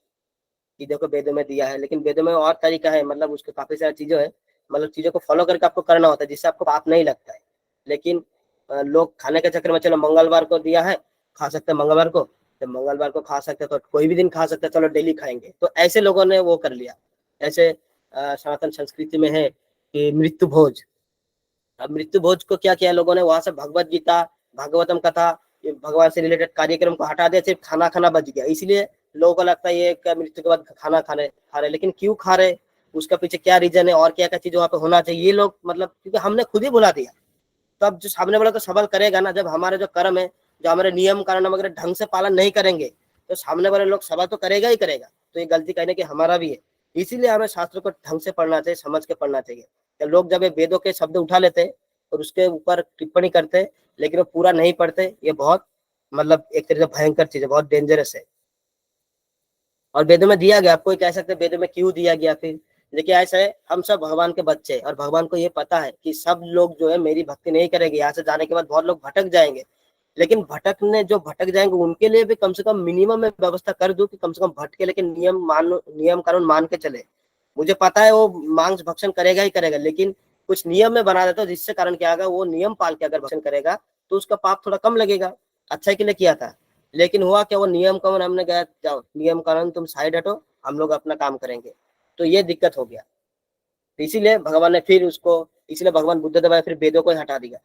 कि देखो वेदों में दिया है, लेकिन वेदों में और तरीका है, मतलब उसके काफी सारी चीजें है, मतलब चीजों को फॉलो करके आपको करना होता है जिससे आपको पाप नहीं लगता है। लेकिन लोग खाने के चक्कर में चलो मंगलवार को दिया है खा सकते हैं, मंगलवार को तो मंगलवार को खा सकते हैं, तो कोई भी दिन खा सकते हैं, चलो डेली खाएंगे, तो ऐसे लोगों ने वो कर लिया। ऐसे सनातन संस्कृति में है कि मृत्यु भोज, अब मृत्यु भोज को क्या किया लोगों ने, वहां से भगवत गीता, भागवतम कथा, भगवान से रिलेटेड कार्यक्रम को हटा दिया, सिर्फ खाना खाना बच गया। इसलिए लोगों को लगता है ये मृत्यु के बाद खाना खा रहे, लेकिन क्यों खा रहे, उसका पीछे क्या रीजन है और क्या क्या चीज वहाँ पे होना चाहिए, ये लोग मतलब क्योंकि हमने खुद ही बुला दिया। तो अब जो सामने वाला तो सवाल करेगा ना, जब हमारे जो कर्म है, जो हमारे नियम कानून वगैरह ढंग से पालन नहीं करेंगे तो सामने वाले लोग सवाल तो करेगा ही करेगा। तो ये गलती कहने की हमारा भी है, इसीलिए हमें शास्त्र को ढंग से पढ़ना चाहिए, समझ के पढ़ना चाहिए। तो लोग जब ये वेदों के शब्द उठा लेते और उसके ऊपर टिप्पणी करते लेकिन वो पूरा नहीं पढ़ते, ये बहुत मतलब एक तरह से भयंकर चीज है, बहुत डेंजरस है। और वेदों में दिया गया, आप कोई कह सकते हैं वेदों में क्यों दिया गया, फिर देखिए ऐसा है, हम सब भगवान के बच्चे हैं और भगवान को ये पता है कि सब लोग जो है मेरी भक्ति नहीं करेंगे, यहाँ से जाने के बाद बहुत लोग भटक जाएंगे, लेकिन जो भटक जाएंगे उनके लिए भी कम से कम मिनिमम में व्यवस्था कर दूं कि कम से कम भटके लेकिन नियम कानून मान के चले। मुझे पता है वो मांस भक्षण करेगा ही करेगा, लेकिन कुछ नियम में बना देता हूँ जिससे कारण क्या होगा, वो नियम पाल के अगर भक्षण करेगा तो उसका पाप थोड़ा कम लगेगा, अच्छा के लिए किया था। लेकिन हुआ क्या, वो नियम कानून हमने कहा जाओ नियम कानून तुम साइड हटो, हम लोग अपना काम करेंगे, तो ये दिक्कत हो गया। तो इसीलिए भगवान ने फिर उसको, इसलिए भगवान बुद्धदेव आए फिर वेदों को ही हटा दिया,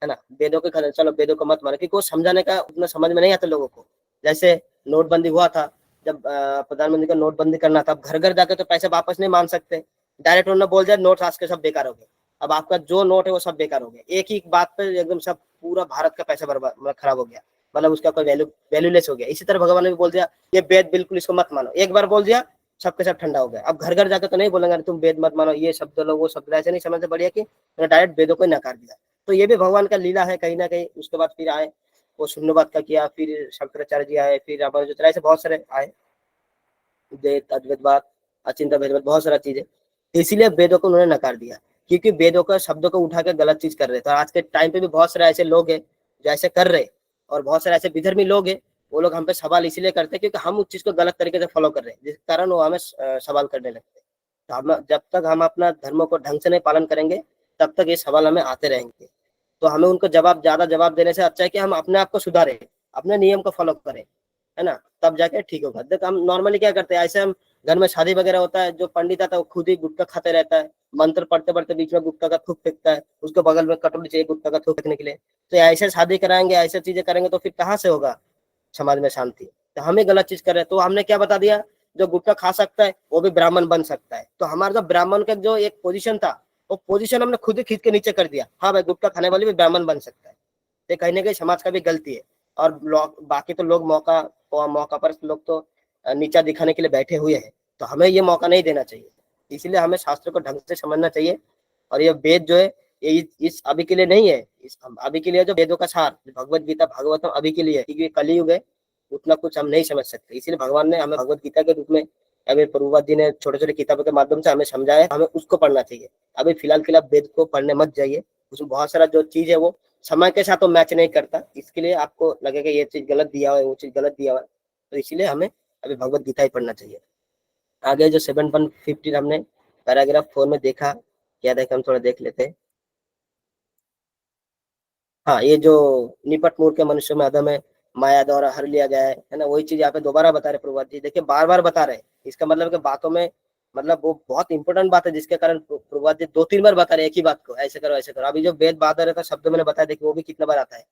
है ना, वेदों को चलो वेदों को मत मानो, क्योंकि वो समझाने का उतना समझ में नहीं आता लोगों को। जैसे नोटबंदी हुआ था, जब प्रधानमंत्री को नोटबंदी करना था, अब घर घर जाके तो पैसे वापस नहीं मांग सकते, डायरेक्ट उन्होंने बोल दिया नोट आज के सब बेकार हो गए, अब आपका जो नोट है वो सब बेकार हो गया, एक ही बात पे एकदम सब पूरा भारत का पैसा बर्बाद खराब हो गया, मतलब उसका कोई वैल्यूलेस हो गया। इसी तरह भगवान ने भी बोल दिया ये वेद बिल्कुल इसको मत मानो, एक बार बोल दिया सबके सब ठंडा हो गया। अब घर घर जाकर तो नहीं बोलेंगे तुम वेद मत मानो, ये शब्द लो वो शब्द, ऐसे नहीं समझते, बढ़िया कि डायरेक्ट वेदों को नकार दिया। तो ये भी भगवान का लीला है कहीं ना कहीं। उसके बाद फिर आए वो शून्यवाद का किया, फिर शंकराचार्य जी आए, फिर रामानुजाचार्य, ऐसे बहुत सारे आए, द्वैत अद्वैतवाद, अचिंत्य भेदवाद, बहुत सारा चीजें। इसीलिए वेदों को उन्होंने नकार दिया, क्योंकि वेदों का शब्दों को उठा के गलत चीज कर रहे थे। आज के टाइम पे भी बहुत सारे ऐसे लोग हैं जो ऐसे कर रहे, और बहुत सारे ऐसे विधर्मी लोग हैं, वो लोग हम पे सवाल इसीलिए करते हैं क्योंकि हम उस चीज को गलत तरीके से फॉलो कर रहे हैं, जिस कारण वो हमें सवाल करने लगते हैं। तो हम जब तक हम अपना धर्म को ढंग से नहीं पालन करेंगे तब तक ये सवाल हमें आते रहेंगे। तो हमें उनको ज्यादा जवाब देने से अच्छा है कि हम अपने आप को सुधारें, अपने नियम को फॉलो करें, है ना, तब जाके ठीक होगा। देखो हम नॉर्मली क्या करते हैं, ऐसे हम घर में शादी वगैरह होता है, जो पंडित आता है वो खुद ही गुटखा खाते रहता है, मंत्र पढ़ते पढ़ते बीच में गुटखा का थूक फेंकता है, उसके बगल में कटोरी चाहिए गुटखा का थूक फेंकने के लिए। तो ऐसे शादी कराएंगे, ऐसे चीजें करेंगे तो फिर कहाँ से होगा समाज में शांति। तो हमें गलत चीज कर रहे हैं। तो हमने क्या बता दिया, जो गुटखा खा सकता है वो भी ब्राह्मण बन सकता है। तो हमारा जो ब्राह्मण का जो एक पोजीशन था, वो पोजीशन हमने खुद ही खींच के नीचे कर दिया। हाँ भाई, गुटखा खाने वाले भी ब्राह्मण बन सकता है। तो कहीं ना कहीं समाज का भी गलती है। और बाकी तो लोग मौका पर लोग तो नीचा दिखाने के लिए बैठे हुए हैं, तो हमें ये मौका नहीं देना चाहिए। इसलिए हमें शास्त्र को ढंग से समझना चाहिए। और ये वेद जो है ये इस अभी के लिए नहीं है, इस अभी के लिए जो वेदों का सार भगवत गीता भागवतम अभी के लिए, क्योंकि कलयुग है, उतना कुछ हम नहीं समझ सकते। इसीलिए भगवान ने हमें भगवत गीता के रूप में अभी प्रभुपाद जी ने छोटे छोटे किताबों के माध्यम से हमें समझाया, हमें उसको पढ़ना चाहिए। अभी फिलहाल के लिए आप वेद को पढ़ने मत जाइए, उसमें बहुत सारा जो चीज है वो समय के साथ वो मैच नहीं करता, इसके लिए आपको लगेगा ये चीज गलत दिया हुआ है, वो चीज गलत दिया हुआ है, तो इसीलिए हमें अभी भगवत गीता ही पढ़ना चाहिए। आगे जो 7.15 हमने पैराग्राफ 4 में देखा, क्या देखा हम थोड़ा देख लेते हैं। हाँ, ये जो निपट मूर्ख के मनुष्य में अधम है, माया द्वारा हर लिया गया है ना, वही चीज यहाँ पे दोबारा बता रहे प्रभुपाद जी। देखिए बार बार बता रहे, इसका मतलब कि बातों में मतलब वो बहुत इंपॉर्टेंट बात है, जिसके कारण प्रभुपाद जी 2-3 बार बता रहे एक ही बात को, ऐसे करो ऐसे करो। अभी जो वेद बात रहता शब्द मैंने बताया, देखिए वो भी कितना बार आता है।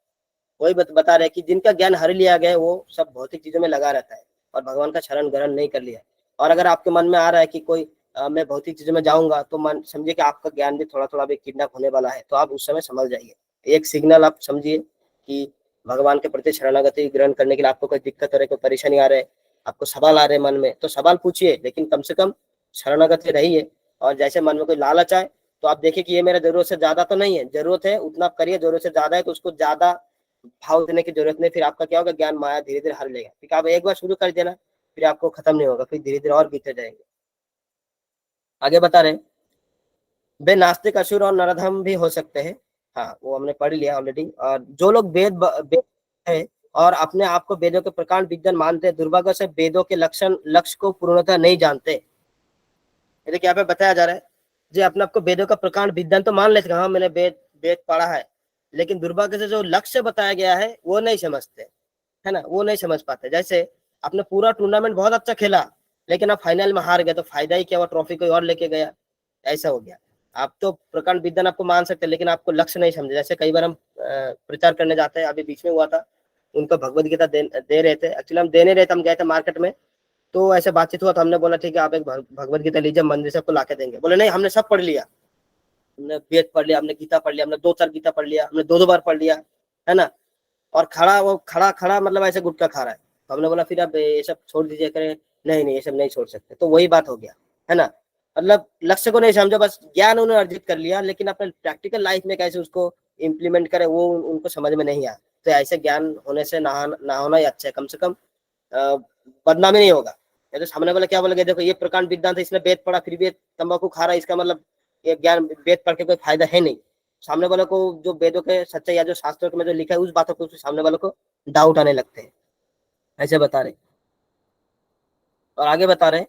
वही बता रहे कि जिनका ज्ञान हर लिया गया है वो सब भौतिक चीजों में लगा रहता है और भगवान का शरण ग्रहण नहीं कर लिया। और अगर आपके मन में आ रहा है कि कोई मैं भौतिक चीजों में जाऊंगा, तो मन समझिए कि आपका ज्ञान भी थोड़ा थोड़ा भी किडनैप होने वाला है, तो आप उस समय संभल जाइए। एक सिग्नल आप समझिए कि भगवान के प्रति शरणागति ग्रहण करने के लिए आपको कोई दिक्कत हो रही है, कोई परेशानी आ रही है, आपको सवाल आ रहे हैं मन में, तो सवाल पूछिए, लेकिन कम से कम शरणागति रहिए। और जैसे मन में कोई लालच आए तो आप देखिए कि ये मेरा जरूरत से ज्यादा तो नहीं है, जरूरत है उतना आप करिए, जरूरत से ज्यादा है तो उसको ज्यादा भाव देने की जरूरत नहीं। फिर आपका क्या होगा, ज्ञान माया धीरे धीरे हर लेगा, क्योंकि आप एक बार शुरू कर देना फिर आपको खत्म नहीं होगा, फिर धीरे धीरे और बीते जाएंगे। आगे बता रहे, वे नास्तिक असुर और नरधम भी हो सकते हैं। हाँ, वो हमने पढ़ लिया ऑलरेडी। और जो लोग वेद है और अपने आप को वेदों के प्रकांड विद्वान मानते हैं, दुर्भाग्य से वेदों के लक्ष्य को पूर्णतः नहीं जानते। देखिए यहाँ पे बताया जा रहा है, जो अपने आपको वेदों का प्रकांड विद्वान तो मान लेते हैं, हाँ मैंने वेद पढ़ा है, लेकिन दुर्भाग्य से जो लक्ष्य बताया गया है वो नहीं समझते, है ना, वो नहीं समझ पाते। जैसे आपने पूरा टूर्नामेंट बहुत अच्छा खेला, लेकिन आप फाइनल में हार गए, तो फायदा ही क्या हुआ, ट्रॉफी कोई और लेके गया, ऐसा हो गया। आप तो प्रकांड विद्वान आपको मान सकते हैं, लेकिन आपको लक्ष्य नहीं समझे। जैसे कई बार हम प्रचार करने जाते हैं, अभी बीच में हुआ था, उनको भगवत गीता दे रहे थे, एक्चुअली हम देने रहे थे, हम गए थे मार्केट में, तो ऐसे बातचीत हुआ, तो हमने बोला ठीक है आप एक भगवत गीता लीजिए, मंदिर से आपको ला के देंगे। बोले नहीं, हमने सब पढ़ लिया, हमने वेद पढ़ लिया, हमने गीता पढ़ लिया, हमने 2 साल गीता पढ़ लिया, हमने 2 बार पढ़ लिया, है ना। और वो खड़ा मतलब ऐसे गुटखा खा रहा है। तो हमने बोला फिर आप ये सब छोड़ दीजिए, करें नहीं नहीं ये सब नहीं छोड़ सकते। तो वही बात हो गया, है ना, मतलब लक्ष्य को नहीं समझा, बस ज्ञान उन्होंने अर्जित कर लिया, लेकिन अपने प्रैक्टिकल लाइफ में कैसे उसको इम्प्लीमेंट करे वो उनको समझ में नहीं आया। तो ऐसे ज्ञान होने से ना होना ही अच्छा है, कम से कम बदनामी नहीं होगा। तो सामने वाला क्या बोलेगा, देखो ये प्रकांड विद्वान था, इसने वेद पढ़ा फिर भी तंबाकू खा रहा है, इसका मतलब ये ज्ञान वेद पढ़ के कोई फायदा है नहीं। सामने वालों को जो वेदों के सच्चाई या जो शास्त्रों में जो लिखा है उस बातों को सामने वालों को डाउट आने लगते हैं, ऐसे बता रहे। और आगे बता रहे,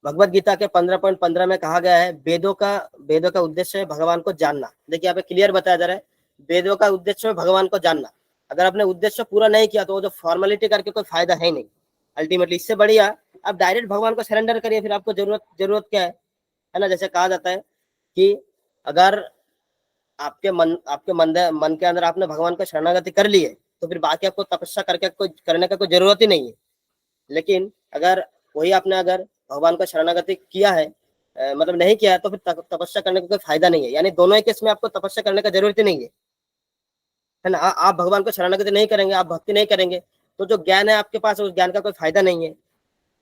भगवत गीता के 15.15 में कहा गया है, वेदों का उद्देश्य है भगवान को जानना। देखिए यहाँ पे क्लियर बताया जा रहा है, वेदों का उद्देश्य है भगवान को जानना। अगर आपने उद्देश्य पूरा नहीं किया तो वो जो फॉर्मेलिटी करके कोई फायदा है नहीं अल्टीमेटली। इससे बढ़िया आप डायरेक्ट भगवान को सरेंडर करिए, फिर आपको जरूरत क्या है ना। जैसे कहा जाता है कि अगर आपके मन के अंदर आपने भगवान को शरणागति कर ली है, तो फिर बाकी आपको तपस्या करके कोई करने का कोई जरूरत ही नहीं है। लेकिन अगर वही आपने अगर भगवान को शरणागति किया है मतलब नहीं किया है, तो फिर तपस्या करने का कोई फायदा नहीं है। यानी दोनों ही केस में आपको तपस्या करने का जरूरत ही नहीं है ना। आप भगवान को शरणागति नहीं करेंगे, आप भक्ति नहीं करेंगे, तो जो ज्ञान है आपके पास उस ज्ञान का कोई फायदा नहीं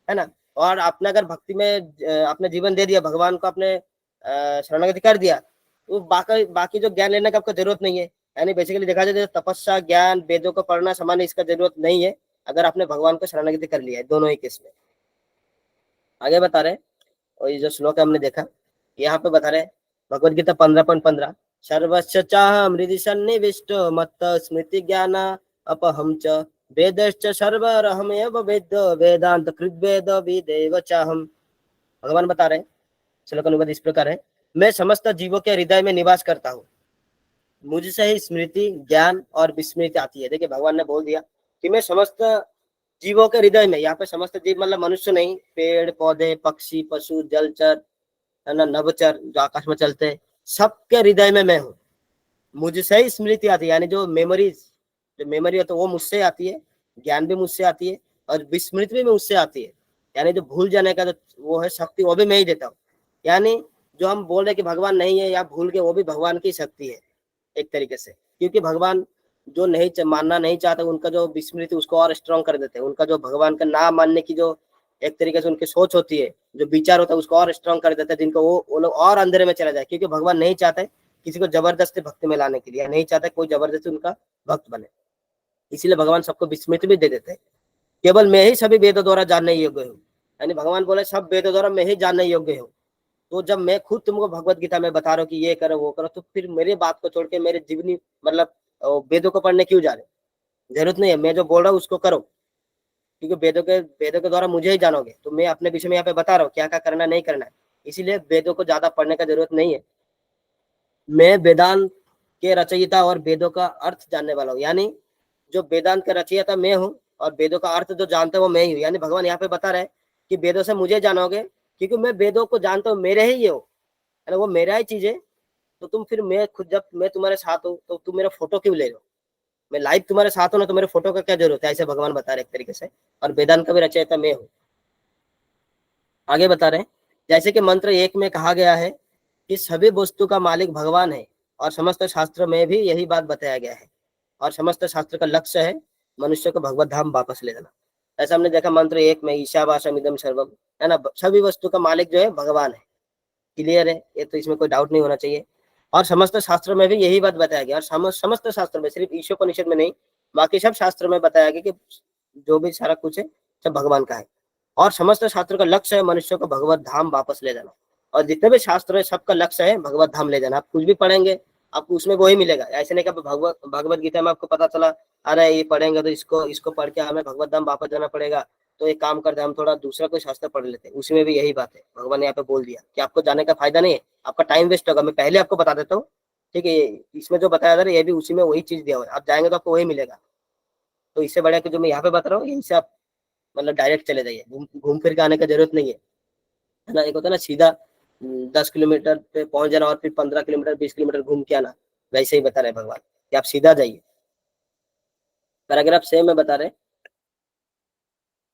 है ना। और आपने अगर भक्ति में अपने जीवन दे दिया, भगवान को अपने शरणागति कर दिया, तो बाकी जो ज्ञान लेने का आपको जरूरत नहीं है। यानी बेसिकली देखा जाए तो तपस्या, ज्ञान, वेदों को पढ़ना समान, इसका जरूरत नहीं है अगर आपने भगवान को शरणागति कर लिया है, दोनों ही केस में। आगे बता रहे, और ये जो श्लोक हमने देखा यहाँ पे बता रहे, भगवद गीता 15.15, सर्वस्य चाह हृदि सन्निविष्ट मत्त स्मृति ज्ञान अपहम च वेदश्च सर्वरहमेव वेद वेदांत कृद्वेद विदेव चाहम। भगवान बता रहे, श्लोक अनुवाद इस प्रकार है, मैं समस्त जीवों के हृदय में निवास करता हूँ, मुझसे ही स्मृति, ज्ञान और विस्मृति आती है। देखिए भगवान ने बोल दिया कि मैं समस्त जीवों के हृदय में, यहाँ पे समस्त जीव मतलब मनुष्य नहीं, पेड़ पौधे, पक्षी, पशु, जलचर, है ना, नभचर जो आकाश में चलते हैं, सबके हृदय में मैं हूँ। मुझसे ही स्मृति आती है, यानी जो मेमोरी है तो वो मुझसे आती है, ज्ञान भी मुझसे आती है और विस्मृति भी मुझसे आती है। यानी जो भूल जाने का जो वो है शक्ति, वो भी मैं ही देता हूँ। यानी जो हम बोल रहे कि भगवान नहीं है या भूल के, वो भी भगवान की शक्ति है एक तरीके से, क्योंकि भगवान जो मानना नहीं चाहते उनका जो विस्मृति उसको और स्ट्रॉन्ग कर देते हैं। उनका जो भगवान का ना मानने की जो एक तरीके से उनकी सोच होती है, जो विचार होता है, उसको और स्ट्रॉन्ग कर देते हैं, जिनको वो लोग और अंधेरे में चला जाए। क्योंकि भगवान नहीं चाहते किसी को जबरदस्ती भक्ति में लाने के लिए, नहीं चाहते कोई जबरदस्ती उनका भक्त बने, इसीलिए भगवान सबको विस्मृति भी दे देते हैं। केवल मैं ही सभी वेदों द्वारा जानने योग्य हूँ, यानी भगवान बोले सब वेदों द्वारा मैं ही जानने योग्य हूँ। तो जब मैं खुद तुमको भगवत गीता में बता रहा हूँ कि ये करो वो करो, तो फिर मेरी बात को छोड़ के मेरे जीवनी मतलब वेदों को पढ़ने क्यों जा रहे? जरूरत नहीं है, मैं जो बोल रहा हूँ उसको करो, क्योंकि वेदों के द्वारा मुझे ही जानोगे। तो मैं अपने विषय में यहाँ पे बता रहा हूँ क्या क्या करना नहीं करना है, इसीलिए वेदों को ज्यादा पढ़ने का जरूरत नहीं है। मैं वेदांत के रचयिता और वेदों का अर्थ जानने वाला हूँ, यानी जो वेदांत का रचयिता मैं हूँ और वेदों का अर्थ जो जानते हो वो मैं ही हूँ। यानी भगवान यहाँ पे बता रहे हैं कि वेदों से मुझे जानोगे, क्योंकि मैं वेदों को जानता हूँ, मेरे ही ये हो, है ना, वो मेरा ही चीज है। तो तुम फिर मैं खुद जब मैं तुम्हारे साथ हूँ तो तुम मेरा फोटो क्यों ले रहे हो? मैं लाइव तुम्हारे साथ हूँ ना, तो मेरे फोटो का क्या जरूरत है? ऐसे भगवान बता रहे एक तरीके से, और वेदांत का भी रचयिता मैं हूँ। आगे बता रहे हैं, जैसे कि मंत्र 1 में कहा गया है कि सभी वस्तु का मालिक भगवान है, और समस्त शास्त्र में भी यही बात बताया गया है, और समस्त शास्त्र का लक्ष्य है मनुष्य को भगवत धाम वापस ले जाना। ऐसा हमने देखा मंत्र 1 में, ईशावास्यम इदम सर्वम, है ना, सभी वस्तु का मालिक जो है भगवान है। क्लियर है ये तो, इसमें कोई डाउट नहीं होना चाहिए। और समस्त शास्त्र में भी यही बात बताया गया, और समस्त शास्त्र में, सिर्फ ईशोपनिषद में नहीं, बाकी सब शास्त्र में बताया गया कि जो भी सारा कुछ है सब भगवान का है, और समस्त शास्त्र का लक्ष्य है मनुष्य को भगवत धाम वापस ले जाना। और जितने भी शास्त्र है सबका लक्ष्य है भगवत धाम ले जाना। आप कुछ भी पढ़ेंगे आपको उसमें वही मिलेगा। ऐसे नहीं कि भगवत गीता में आपको पता चला अरे ये पढ़ेंगे तो इसको पढ़ के हमें भगवत धाम वापस जाना पड़ेगा, तो एक काम करते हैं हम थोड़ा दूसरा कोई शास्त्र पढ़ लेते हैं, उसमें भी यही बात है। भगवान ने यहाँ पे बोल दिया कि आपको जाने का फायदा नहीं है, आपका टाइम वेस्ट होगा। मैं पहले आपको बता देता हूँ, ठीक है, इसमें जो बताया जा रहा है ये भी उसी में वही चीज दिया हुआ है, आप जाएंगे तो आपको वही मिलेगा। तो इससे बढ़िया कि जो मैं यहाँ पे बता रहा हूँ यहीं से आप मतलब डायरेक्ट चले जाइए, घूम फिर के आने का जरूरत नहीं है ना। एक होता है ना सीधा 10 किलोमीटर पे पहुंच जाना और फिर 15 किलोमीटर 20 किलोमीटर घूम के आना, वैसे ही बता रहे भगवान कि आप सीधा जाइए। पैराग्राफ 6 में बता रहे,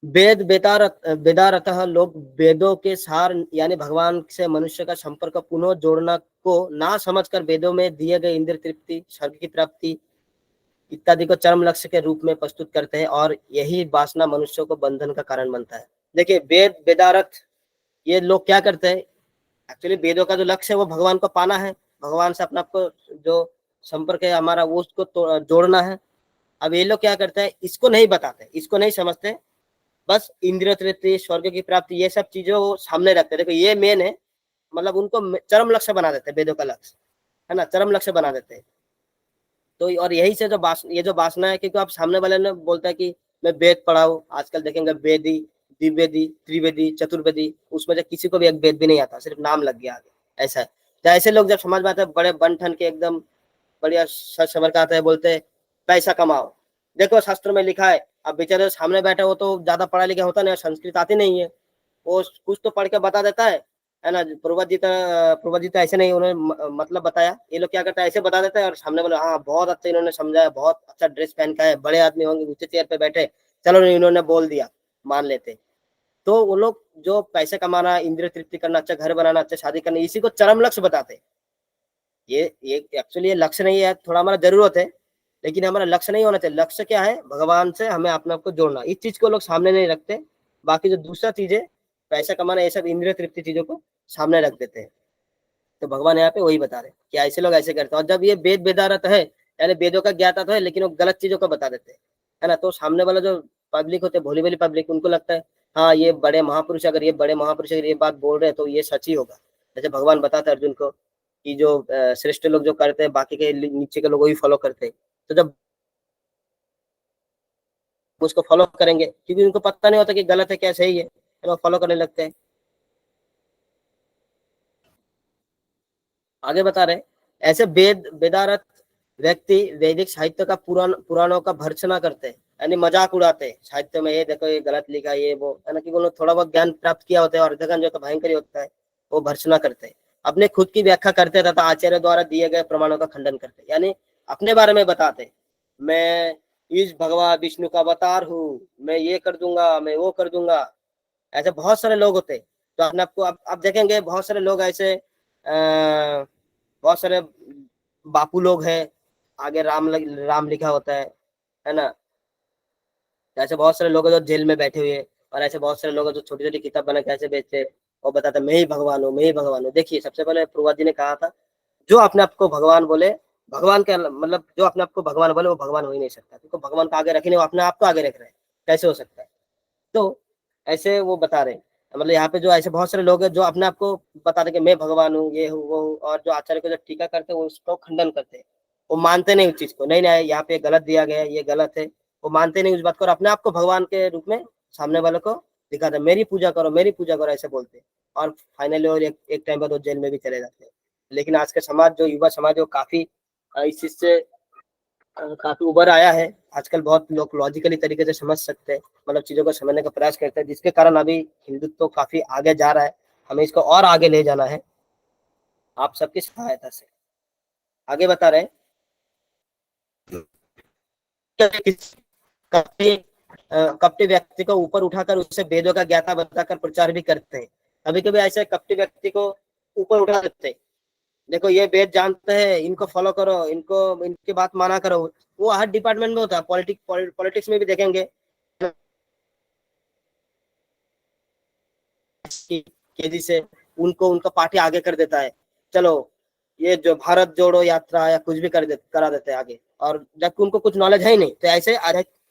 वेदारतः लोग वेदों के सार यानी भगवान से मनुष्य का संपर्क पुनः जोड़ना को ना समझकर वेदों में दिए गए इंद्र तृप्ति, स्वर्ग की प्राप्ति इत्यादि को चरम लक्ष्य के रूप में प्रस्तुत करते हैं, और यही वासना मनुष्य को बंधन का कारण बनता है। देखिए वेदारथ ये लोग क्या करते हैं, एक्चुअली वेदों का जो लक्ष्य है वो भगवान को पाना है, भगवान से अपना आपको जो संपर्क है हमारा वो उसको जोड़ना है। अब ये लोग क्या करते हैं, इसको नहीं बताते, इसको नहीं समझते, बस इंद्रिय तृप्ति, स्वर्ग की प्राप्ति ये सब चीजों को सामने रखते हैं। देखो ये मेन है, मतलब उनको चरम लक्ष्य बना देते हैं, वेदों का लक्ष्य है ना, चरम लक्ष्य बना देते हैं। तो और यही से जो ये जो वासना है, क्योंकि आप सामने वाले ने बोलता है कि मैं वेद पढ़ाऊं, आजकल देखेंगे वेदी, द्विवेदी, त्रिवेदी, चतुर्वेदी, उसमें से किसी को भी एक वेद भी नहीं आता, सिर्फ नाम लग गया आगे। ऐसा है, तो ऐसे लोग जब समाज में आते हैं बड़े बन ठन के एकदम बढ़िया सच सबर का आता है, बोलते हैं पैसा कमाओ। देखो शास्त्र में लिखा है, अब बेचारे सामने बैठे हो तो ज्यादा पढ़ा लिखा होता नहीं, संस्कृत आती नहीं है, वो कुछ तो पढ़ के बता देता है ना। प्रभुपाद जी तो ऐसे नहीं, उन्होंने मतलब बताया, ये लोग क्या करता है ऐसे बता देता है, और सामने बोले हाँ बहुत अच्छा इन्होंने समझाया, बहुत अच्छा ड्रेस पहन का है, बड़े आदमी होंगे, ऊंचे चेयर पे बैठे, चलो इन्होंने बोल दिया मान लेते। तो वो लोग जो पैसे कमाना, इंद्रिय तृप्ति करना, अच्छा घर बनाना, अच्छा शादी करना, इसी को चरम लक्ष्य बताते। ये एक्चुअली ये लक्ष्य नहीं है, थोड़ा हमारा जरूरत है, लेकिन हमारा लक्ष्य नहीं होना चाहिए। लक्ष्य क्या है, भगवान से हमें अपने आप को जोड़ना, इस चीज को लोग सामने नहीं रखते। बाकी जो दूसरा चीज है पैसा कमाना, ये सब इंद्रिय तृप्ति चीजों को सामने रख देते हैं। तो भगवान यहाँ पे वही बता रहे कि ऐसे लोग ऐसे करते हैं। और जब ये वेद वेदारत है, यानी वेदों का ज्ञाता तो है लेकिन वो गलत चीजों को बता देते हैं, है ना। तो सामने वाला जो पब्लिक होते हैं, भोली भाली पब्लिक, उनको लगता है हाँ ये बड़े महापुरुष अगर ये बात बोल रहे हैं तो ये सच ही होगा। जैसे भगवान बताते अर्जुन को कि जो श्रेष्ठ लोग जो करते हैं बाकी के नीचे के लोग वही फॉलो करते हैं, तो जब उसको फॉलो करेंगे, क्योंकि उनको पता नहीं होता कि गलत है क्या सही है, तो फॉलो करने लगते हैं। आगे बता रहे, ऐसे वेदारत व्यक्ति वैदिक साहित्य का पुराणों का भर्त्सना करते हैं, यानी मजाक उड़ाते हैं साहित्य में, ये देखो ये गलत लिखा ये वो, है ना, कि वो लोग थोड़ा बहुत ज्ञान प्राप्त किया होता है, और अर्धज्ञान जो तो भयंकर होता है वो भर्त्सना करते हैं। अपने खुद की व्याख्या करते तथा आचार्य द्वारा दिए गए प्रमाणों का खंडन करते, यानी अपने बारे में बताते, मैं इस भगवान विष्णु का अवतार हूँ, मैं ये कर दूंगा, मैं वो कर दूंगा। ऐसे बहुत सारे लोग होते हैं। तो अपने आपको आप देखेंगे बहुत सारे लोग ऐसे बहुत सारे बापू लोग हैं, आगे राम लिखा होता है ना। ऐसे बहुत सारे लोग हैं जो जेल में बैठे हुए, और ऐसे बहुत सारे लोग हैं जो छोटी छोटी किताब बना के ऐसे बेचते और बताते मैं ही भगवान हूँ, मैं ही भगवान हूँ। देखिए सबसे पहले प्रभुपाद जी ने कहा था, जो अपने आप को भगवान बोले, भगवान के मतलब जो अपने आप को भगवान बोले वो भगवान हो ही नहीं सकता, क्योंकि भगवान को आगे रखे नहीं, वो अपने आप को आगे रख रहे हैं, कैसे हो सकता है। तो ऐसे वो बता रहे मतलब यहाँ पे जो ऐसे बहुत सारे लोग हैं जो अपने आप को बताते कि मैं भगवान हूँ, ये हूँ वो हूँ, और जो आचार्य को जो टीका करते हैं वो उसको खंडन करते हैं। वो मानते नहीं उस चीज को, नहीं नहीं यहाँ पे गलत दिया गया है, ये गलत है। वो मानते नहीं उस बात को और अपने आप को भगवान के रूप में सामने वाले को दिखाते हैं, मेरी पूजा करो मेरी पूजा करो ऐसे बोलते हैं। और फाइनली और एक टाइम बाद वो जेल में भी चले जाते हैं। लेकिन आज का समाज जो युवा समाज है वो काफी इस चीज से काफी उभर आया है। आजकल बहुत लोग लॉजिकली तरीके से समझ सकते हैं, मतलब चीजों को समझने का प्रयास करते हैं, जिसके कारण अभी हिंदुत्व तो काफी आगे जा रहा है। हमें इसको और आगे ले जाना है आप सबकी सहायता से। आगे बता रहे हैं कपटी कपटी व्यक्ति को ऊपर उठाकर उससे वेदों का ज्ञाता बताकर प्रचार भी करते हैं। कभी कभी ऐसे कपटी व्यक्ति को ऊपर उठा देते हैं, देखो ये वेद जानते हैं, इनको फॉलो करो, इनको इनकी बात माना करो। वो हर डिपार्टमेंट में होता है, पॉलिटिक्स में भी देखेंगे तेजी से उनको उनका पार्टी आगे कर देता है। चलो ये जो भारत जोड़ो यात्रा या कुछ भी करा देते हैं आगे, और जबकि उनको कुछ नॉलेज है ही नहीं। तो ऐसे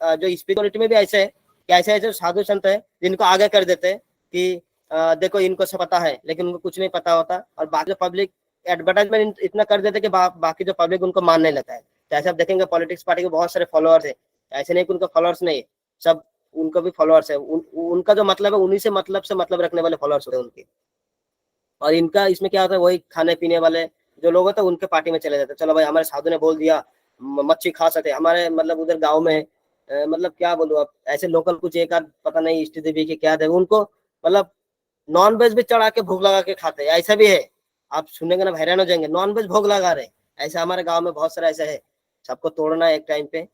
जो स्पिरिचुअलिटी में भी ऐसे है कि ऐसे ऐसे साधु संत है जिनको आगे कर देते हैं कि देखो इनको सब पता है, लेकिन उनको कुछ नहीं पता होता। और बाकी जो पब्लिक एडवर्टाइजमेंट इतना कर देते कि बाकी जो पब्लिक उनको मानने लगता है। तो ऐसे आप देखेंगे पॉलिटिक्स पार्टी के बहुत सारे फॉलोअर्स है, ऐसे नहीं कि उनको फॉलोअर्स नहीं है, सब उनको भी फॉलोअर्स है। उनका जो मतलब है उन्हीं से मतलब रखने वाले फॉलोअर्स होते हैं उनके। और इनका इसमें क्या होता है, वही खाने पीने वाले जो लोग होते हैं उनके पार्टी में चले जाते हैं। चलो भाई हमारे साधु ने बोल दिया मच्छी खा सकते हमारे, मतलब उधर गाँव में मतलब क्या बोलूं अब, ऐसे लोकल कुछ एक आध पता नहीं इष्ट देवी की क्या दे उनको, मतलब नॉन वेज भी चढ़ा के भोग लगा के खाते हैं। ऐसा भी है, आप सुनेंगे ना हैरान हो जाएंगे, नॉन वेज भोग लगा रहे। ऐसा हमारे गाँव में बहुत सारा ऐसा है। सबको तोड़ना है एक टाइम पे,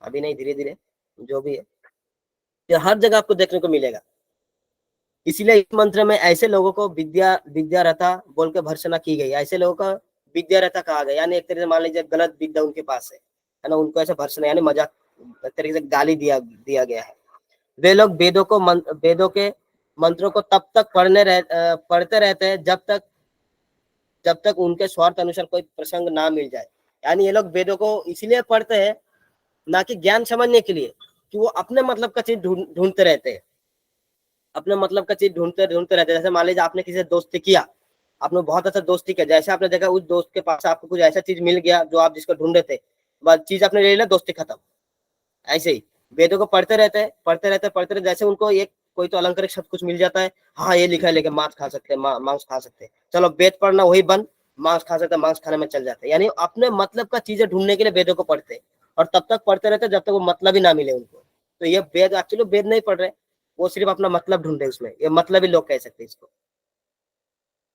अभी नहीं धीरे धीरे जो भी है, ये हर जगह आपको देखने को मिलेगा। इसीलिए इस मंत्र में ऐसे लोगों को विद्या विद्यारता बोल के भर्सना की गई। ऐसे लोगों का विद्यारता कहा गया, यानी एक तरीके से मान लीजिए गलत विद्या उनके पास है ना, उनको ऐसे भर्सना यानी मजाक एक तरीके से गाली दिया गया है। वे लोग वेदों के मंत्रों को तब तक पढ़ते रहते हैं जब तक उनके स्वार्थ अनुसार कोई प्रसंग ना मिल जाए। यानी ये लोग वेदों को इसलिए पढ़ते हैं ना कि ज्ञान समझने के लिए, कि वो अपने मतलब का चीज ढूंढते रहते हैं, अपने मतलब का चीज ढूंढते ढूंढते रहते हैं। जैसे मान लीजिए आपने किसी से दोस्ती किया, आपने बहुत अच्छा दोस्ती किया, जैसे आपने देखा उस दोस्त के पास आपको कुछ ऐसा चीज मिल गया जो आप जिसको ढूंढ रहे थे, बस चीज आपने ले लिया, दोस्ती खत्म। ऐसे ही वेदों को पढ़ते रहते जैसे उनको एक कोई तो अलंकारिक शब्द कुछ मिल जाता है, हाँ ये लिखा है लेके मांस खा सकते हैं, मांस खा सकते हैं, चलो वेद पढ़ना वही बंद, मांस खा सकते हैं, मांस खाने में चल जाते हैं। यानी अपने मतलब का चीजें ढूंढने के लिए वेदों को पढ़ते हैं, और तब तक पढ़ते रहते जब तक वो मतलब ही ना मिले उनको। तो ये वेद एक्चुअली वेद नहीं पढ़ रहे, वो सिर्फ अपना मतलब ढूंढ रहे उसमें, ये मतलब ही लोग कह सकते हैं इसको।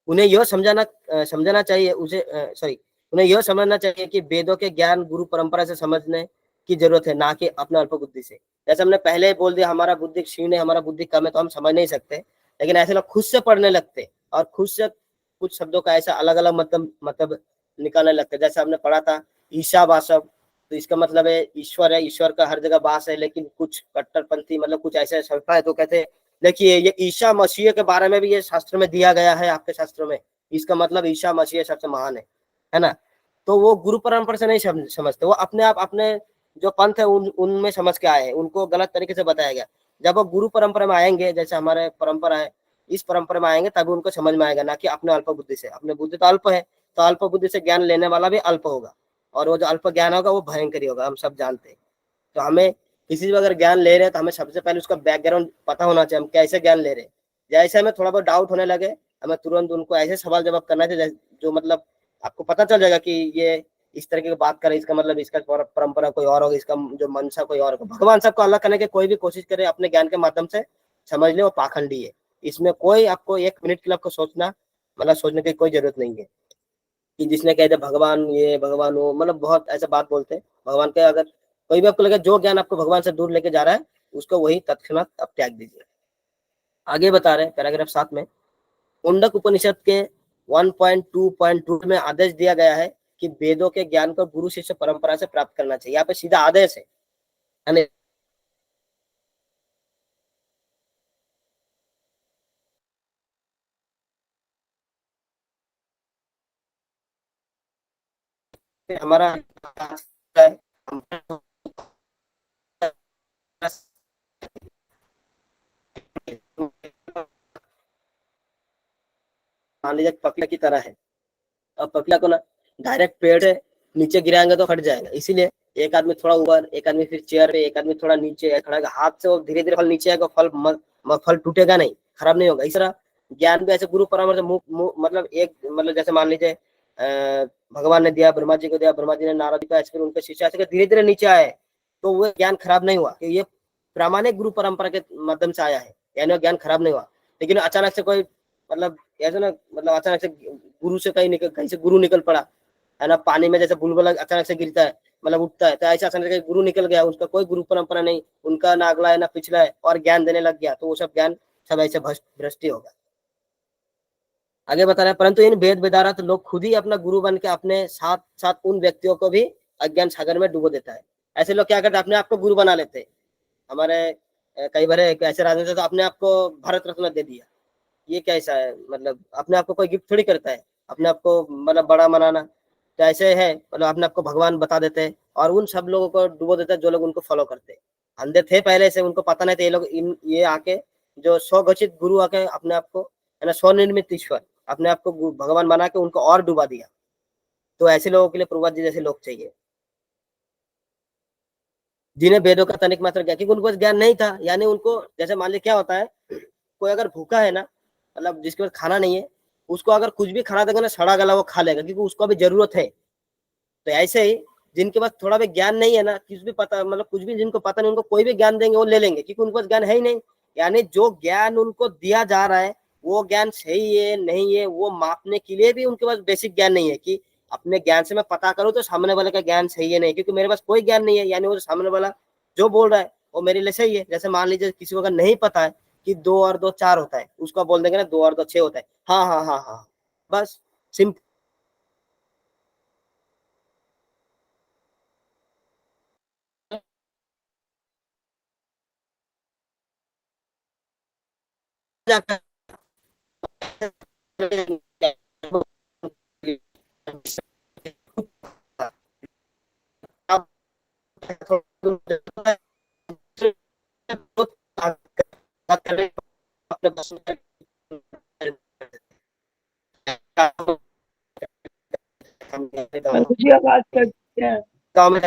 उन्हें यह समझना चाहिए उन्हें यह समझना चाहिए कि वेदों के ज्ञान गुरु परंपरा से समझने की जरूरत है, ना कि अपने अल्प बुद्धि से। जैसे हमने पहले ही बोल दिया हमारा बुद्धि क्षीण है, हमारा बुद्धि कम है, तो हम समझ नहीं सकते। लेकिन ऐसे लोग खुद से पढ़ने लगते और खुद से कुछ शब्दों का ऐसा अलग अलग मतलब निकालने लगते। जैसे हमने पढ़ा था ईशावासव, तो इसका मतलब है ईश्वर है, ईश्वर का हर जगह वास है। लेकिन कुछ कट्टरपंथी मतलब कुछ ऐसे संस्था है तो कहते हैं देखिए ये ईसा मसीह के बारे में भी ये शास्त्र में दिया गया है, आपके शास्त्रों में इसका मतलब ईसा मसीह सबसे महान है ना। तो वो गुरु परंपरा से नहीं समझते, वो अपने आप अपने जो पंथ है उनमें समझ के आए हैं, उनको गलत तरीके से बताया गया। जब वो गुरु परंपरा में आएंगे, जैसे हमारे परंपरा है, इस परंपरा में आएंगे तभी उनको समझ में आएगा, ना कि अपने अल्प बुद्धि से। अपने बुद्धि तो अल्प है, तो अल्प बुद्धि से ज्ञान लेने वाला भी अल्प होगा, और वो जो अल्प ज्ञान होगा वो भयंकरी होगा, हम सब जानते हैं। तो हमें किसी से अगर ज्ञान ले रहे हैं तो हमें सबसे पहले उसका बैकग्राउंड पता होना चाहिए, हम कैसे ज्ञान ले रहे हैं। जैसे हमें थोड़ा बहुत डाउट होने लगे, हमें तुरंत उनको ऐसे सवाल जवाब करना चाहिए जो मतलब आपको पता चल जाएगा कि ये इस तरीके की बात करे, इसका मतलब इसका परंपरा कोई और होगा, इसका जो मंशा कोई और होगा। भगवान सबको अलग करने की कोई भी कोशिश करे अपने ज्ञान के माध्यम से, समझ ले वो पाखंडी है। इसमें कोई आपको एक मिनट के लिए आपको सोचने की कोई जरूरत नहीं है कि जिसने कहते भगवान ये भगवान वो, मतलब बहुत ऐसा बात बोलते हैं भगवान के। अगर कोई भी आपको लगे जो ज्ञान आपको भगवान से दूर लेके जा रहा है, उसको वही तत्क्षणात आप त्याग दीजिए। आगे बता रहे हैं पैराग्राफ 7 में, मुंडक उपनिषद के 1.2.2 में आदेश दिया गया है कि वेदों के ज्ञान को गुरु शिष्य परंपरा से प्राप्त करना चाहिए। यहाँ पे सीधा आदेश है। हमारा मान लीजिए पपीता की तरह है, अब पपीता को ना डायरेक्ट पेड़ से नीचे गिराएंगे तो फट जाएगा, इसीलिए एक आदमी थोड़ा ऊपर, एक आदमी फिर चेयर पे, एक आदमी थोड़ा नीचे खड़ा है, हाथ से वो धीरे धीरे फल नीचे आएगा, फल टूटेगा नहीं, खराब नहीं होगा। इस तरह ज्ञान भी ऐसे गुरु परामर्श मतलब एक मतलब जैसे मान लीजिए भगवान ने दिया, ब्रह्मा जी को दिया, ब्रह्मा जी ने नारद जी को, ऐसे फिर उनके शिष्य ऐसे धीरे धीरे नीचे आए, तो वो ज्ञान खराब नहीं हुआ, कि ये प्रामाणिक गुरु परंपरा के माध्यम से आया है, यानी वो ज्ञान खराब नहीं हुआ। लेकिन अचानक से कोई मतलब ऐसे ना, मतलब अचानक से गुरु से कहीं से गुरु निकल पड़ा है ना, पानी में जैसे बुलबुला अचानक से गिरता है, मतलब उठता है, तो ऐसा अचानक से गुरु निकल गया, उसका कोई गुरु परंपरा नहीं, उनका ना अगला है ना पिछला है, और ज्ञान देने लग गया, तो वो सब ज्ञान सब ऐसे भ्रष्टि होगा। आगे बता रहे हैं, परंतु इन वेद वेदारत लोग खुद ही अपना गुरु बन के अपने साथ साथ उन व्यक्तियों को भी अज्ञान सागर में डुबो देता है। ऐसे लोग क्या करते हैं, अपने आप को गुरु बना लेते हैं। हमारे कई बार ऐसे राजनेता तो अपने आप को भारत रत्न दे दिया, ये कैसा है, मतलब अपने आप को कोई गिफ्ट थोड़ी करता है, अपने आप को मतलब बड़ा मनाना, तो ऐसे है, मतलब अपने आप को भगवान बता देते हैं और उन सब लोगों को डुबो देते हैं जो लोग उनको फॉलो करते हैं। अंधे थे पहले से, उनको पता नहीं था, ये लोग ये आके जो स्वघोषित गुरु आके अपने आप को है ना स्वनिर्मित ईश्वर अपने आप को भगवान बना के उनको और डुबा दिया। तो ऐसे लोगों के लिए प्रभुपाद जी जैसे लोग चाहिए, जिन्हें वेदों का तनिक मात्र ज्ञान, क्योंकि उनको ज्ञान नहीं था, यानी उनको जैसे मान लीजिए क्या होता है, कोई अगर भूखा है ना, मतलब जिसके पास खाना नहीं है, उसको अगर कुछ भी खाना देगा ना सड़ा गला वो खा लेगा, क्योंकि उसको अभी जरूरत है। तो ऐसे ही जिनके पास थोड़ा भी ज्ञान नहीं है ना, कुछ भी पता, मतलब कुछ भी जिनको पता नहीं, उनको कोई भी ज्ञान देंगे वो ले लेंगे, क्योंकि उनको ज्ञान है ही नहीं। यानी जो ज्ञान उनको दिया जा रहा है वो ज्ञान सही है नहीं है वो मापने के लिए भी उनके पास बेसिक ज्ञान नहीं है, कि अपने ज्ञान से मैं पता करूं तो सामने वाले का ज्ञान सही है नहीं, क्योंकि मेरे पास कोई ज्ञान नहीं है, यानी वो सामने वाला जो बोल रहा है वो मेरे लिए सही है। जैसे मान लीजिए किसी को अगर नहीं पता है कि 2 और 2 4 होता है, उसको बोल देंगे ना 2 और 2 6 होता है, हाँ हाँ हाँ हाँ, बस सिंपल। प्रभु जी आवाज करती है। गाँव में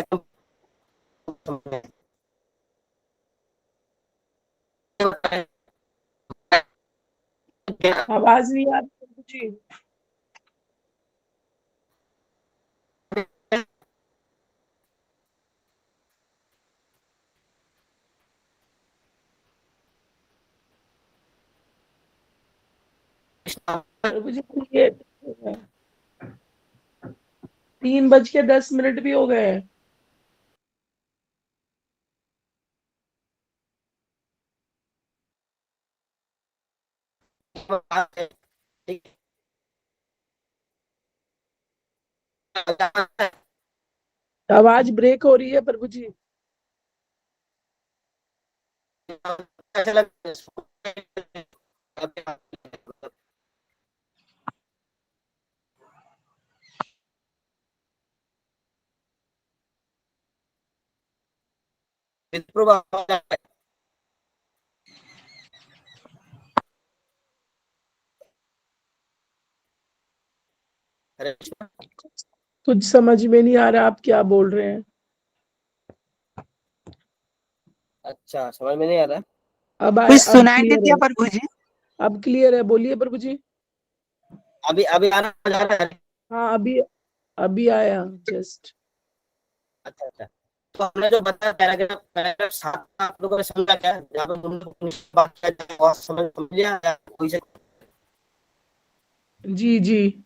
आवाज नहीं आ रही प्रभु जी। प्रभु जी ये 3:10 भी हो गए हैं। आवाज ब्रेक हो रही है प्रभु जी। कुछ समझ में नहीं आ रहा आप क्या बोल रहे हैं। अच्छा, समझ में नहीं आ रहा। अब कुछ सुनाई क्लियर देती है है, प्रभु जी? अब क्लियर है, बोलिए प्रभु जी। अभी अभी आना जा रहा है। हाँ अभी आया जस्ट। अच्छा अच्छा, तो हमने जो बताया पैराग्राफ पैराग्राफ 7 आप लोगों ने समझा क्या, जहाँ पे हम लोग अपनी बात करते हैं, वहाँ समझ लिया या कोई से? जी जी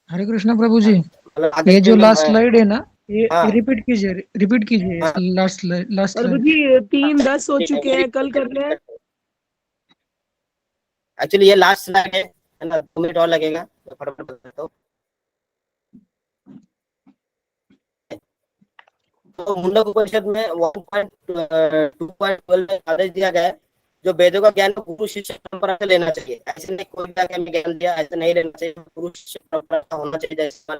हरे कृष्णा प्रभु जी, मतलब आगे ये जो के लास्ट स्लाइड है ना, ये हाँ रिपीट कीजिए हाँ लास्ट प्रभु स्लाइड। जी 3:10 हो चुके हैं, कल कर रहे हैं। एक्चुअली ये लास्ट स्लाइड है ना, 2 मिनट और लगेगा, तो फटाफट बता देता हूँ। तो मुंडक उपनिषद में 1.2.12 में आदेश दिया गया है, जो वेदों का ज्ञान को गुरु शिष्य परंपरा से लेना चाहिए। ऐसे नहीं कोई भी आके हमें ज्ञान दिया ऐसे नहीं लेना चाहिए, गुरु शिष्य परंपरा का होना चाहिए। जैसे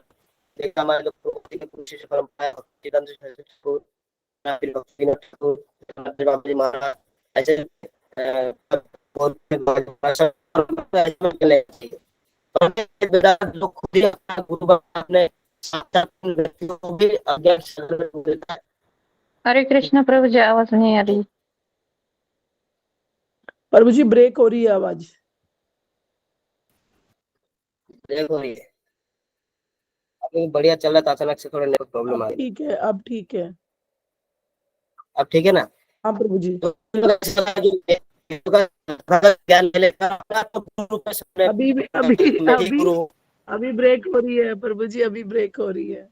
देखा हमारे लोग गुरु शिष्य परंपरा है, भक्तिवेदांत ठाकुर, भक्तिविनोद ठाकुर, बाबा जी महाराज, ऐसे बहुत ऐसे लेना चाहिए। और ये बेटा लोग खुद ही अपना गुरु बना अपने साक्षात व्यक्तियों को भी अज्ञान शरण में देता है। हरे कृष्णा प्रभु जी, आवाज नहीं आ रही। प्रभु जी ब्रेक हो रही है आवाज। देखो ये अभी बढ़िया चल रहा था, अचानक से थोड़ा नेटवर्क प्रॉब्लम आ अब रही। ठीक है, अब ठीक है। अब ठीक है ना? हाँ प्रभु जी। तो ज्ञान मिलेगा तो गुरु के सामने अभी अभी मैं ही अभी गुरु हूँ। अभी ब्रेक हो रही है प्रभु जी, अभी ब्रेक हो रही है।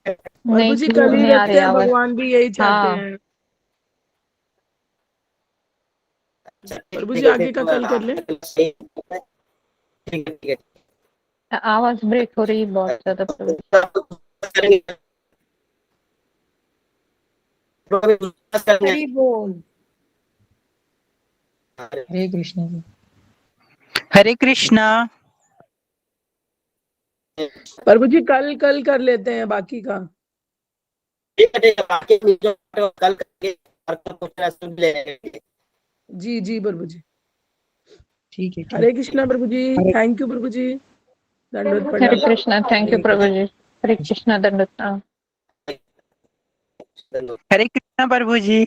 प्रभु नहीं, जी क्लियर कल ही नहीं आ रखते रही हैं, आवाज। भगवान भी यही चाहते हाँ। हैं। प्रभु ठीक जी है, आगे का कल कर लें। ठीक है आवाज ब्रेक हो रही है बहुत ज्यादा प्रभु जी। हरि बोल। हरे कृष्णा जी। हरे कृष्णा। प्रभु जी कल कल कर लेते हैं बाकी का। ठीक है बाकी जो कल करके और कल पूछना सुन लेंगे। जी जी प्रभु जी। ठीक है, ठीक। हरे कृष्णा प्रभु जी, हरे थैंक यू प्रभु जी, दंडवत हरे प्रणाम। कृष्णा, थैंक यू प्रभु जी। हरे कृष्णा, दंडवत प्रणाम। हरे कृष्णा प्रभु जी।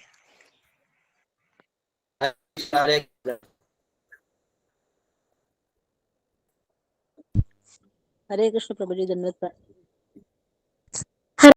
हरे हरे कृष्ण प्रभु जी, दंडवत प्रणाम।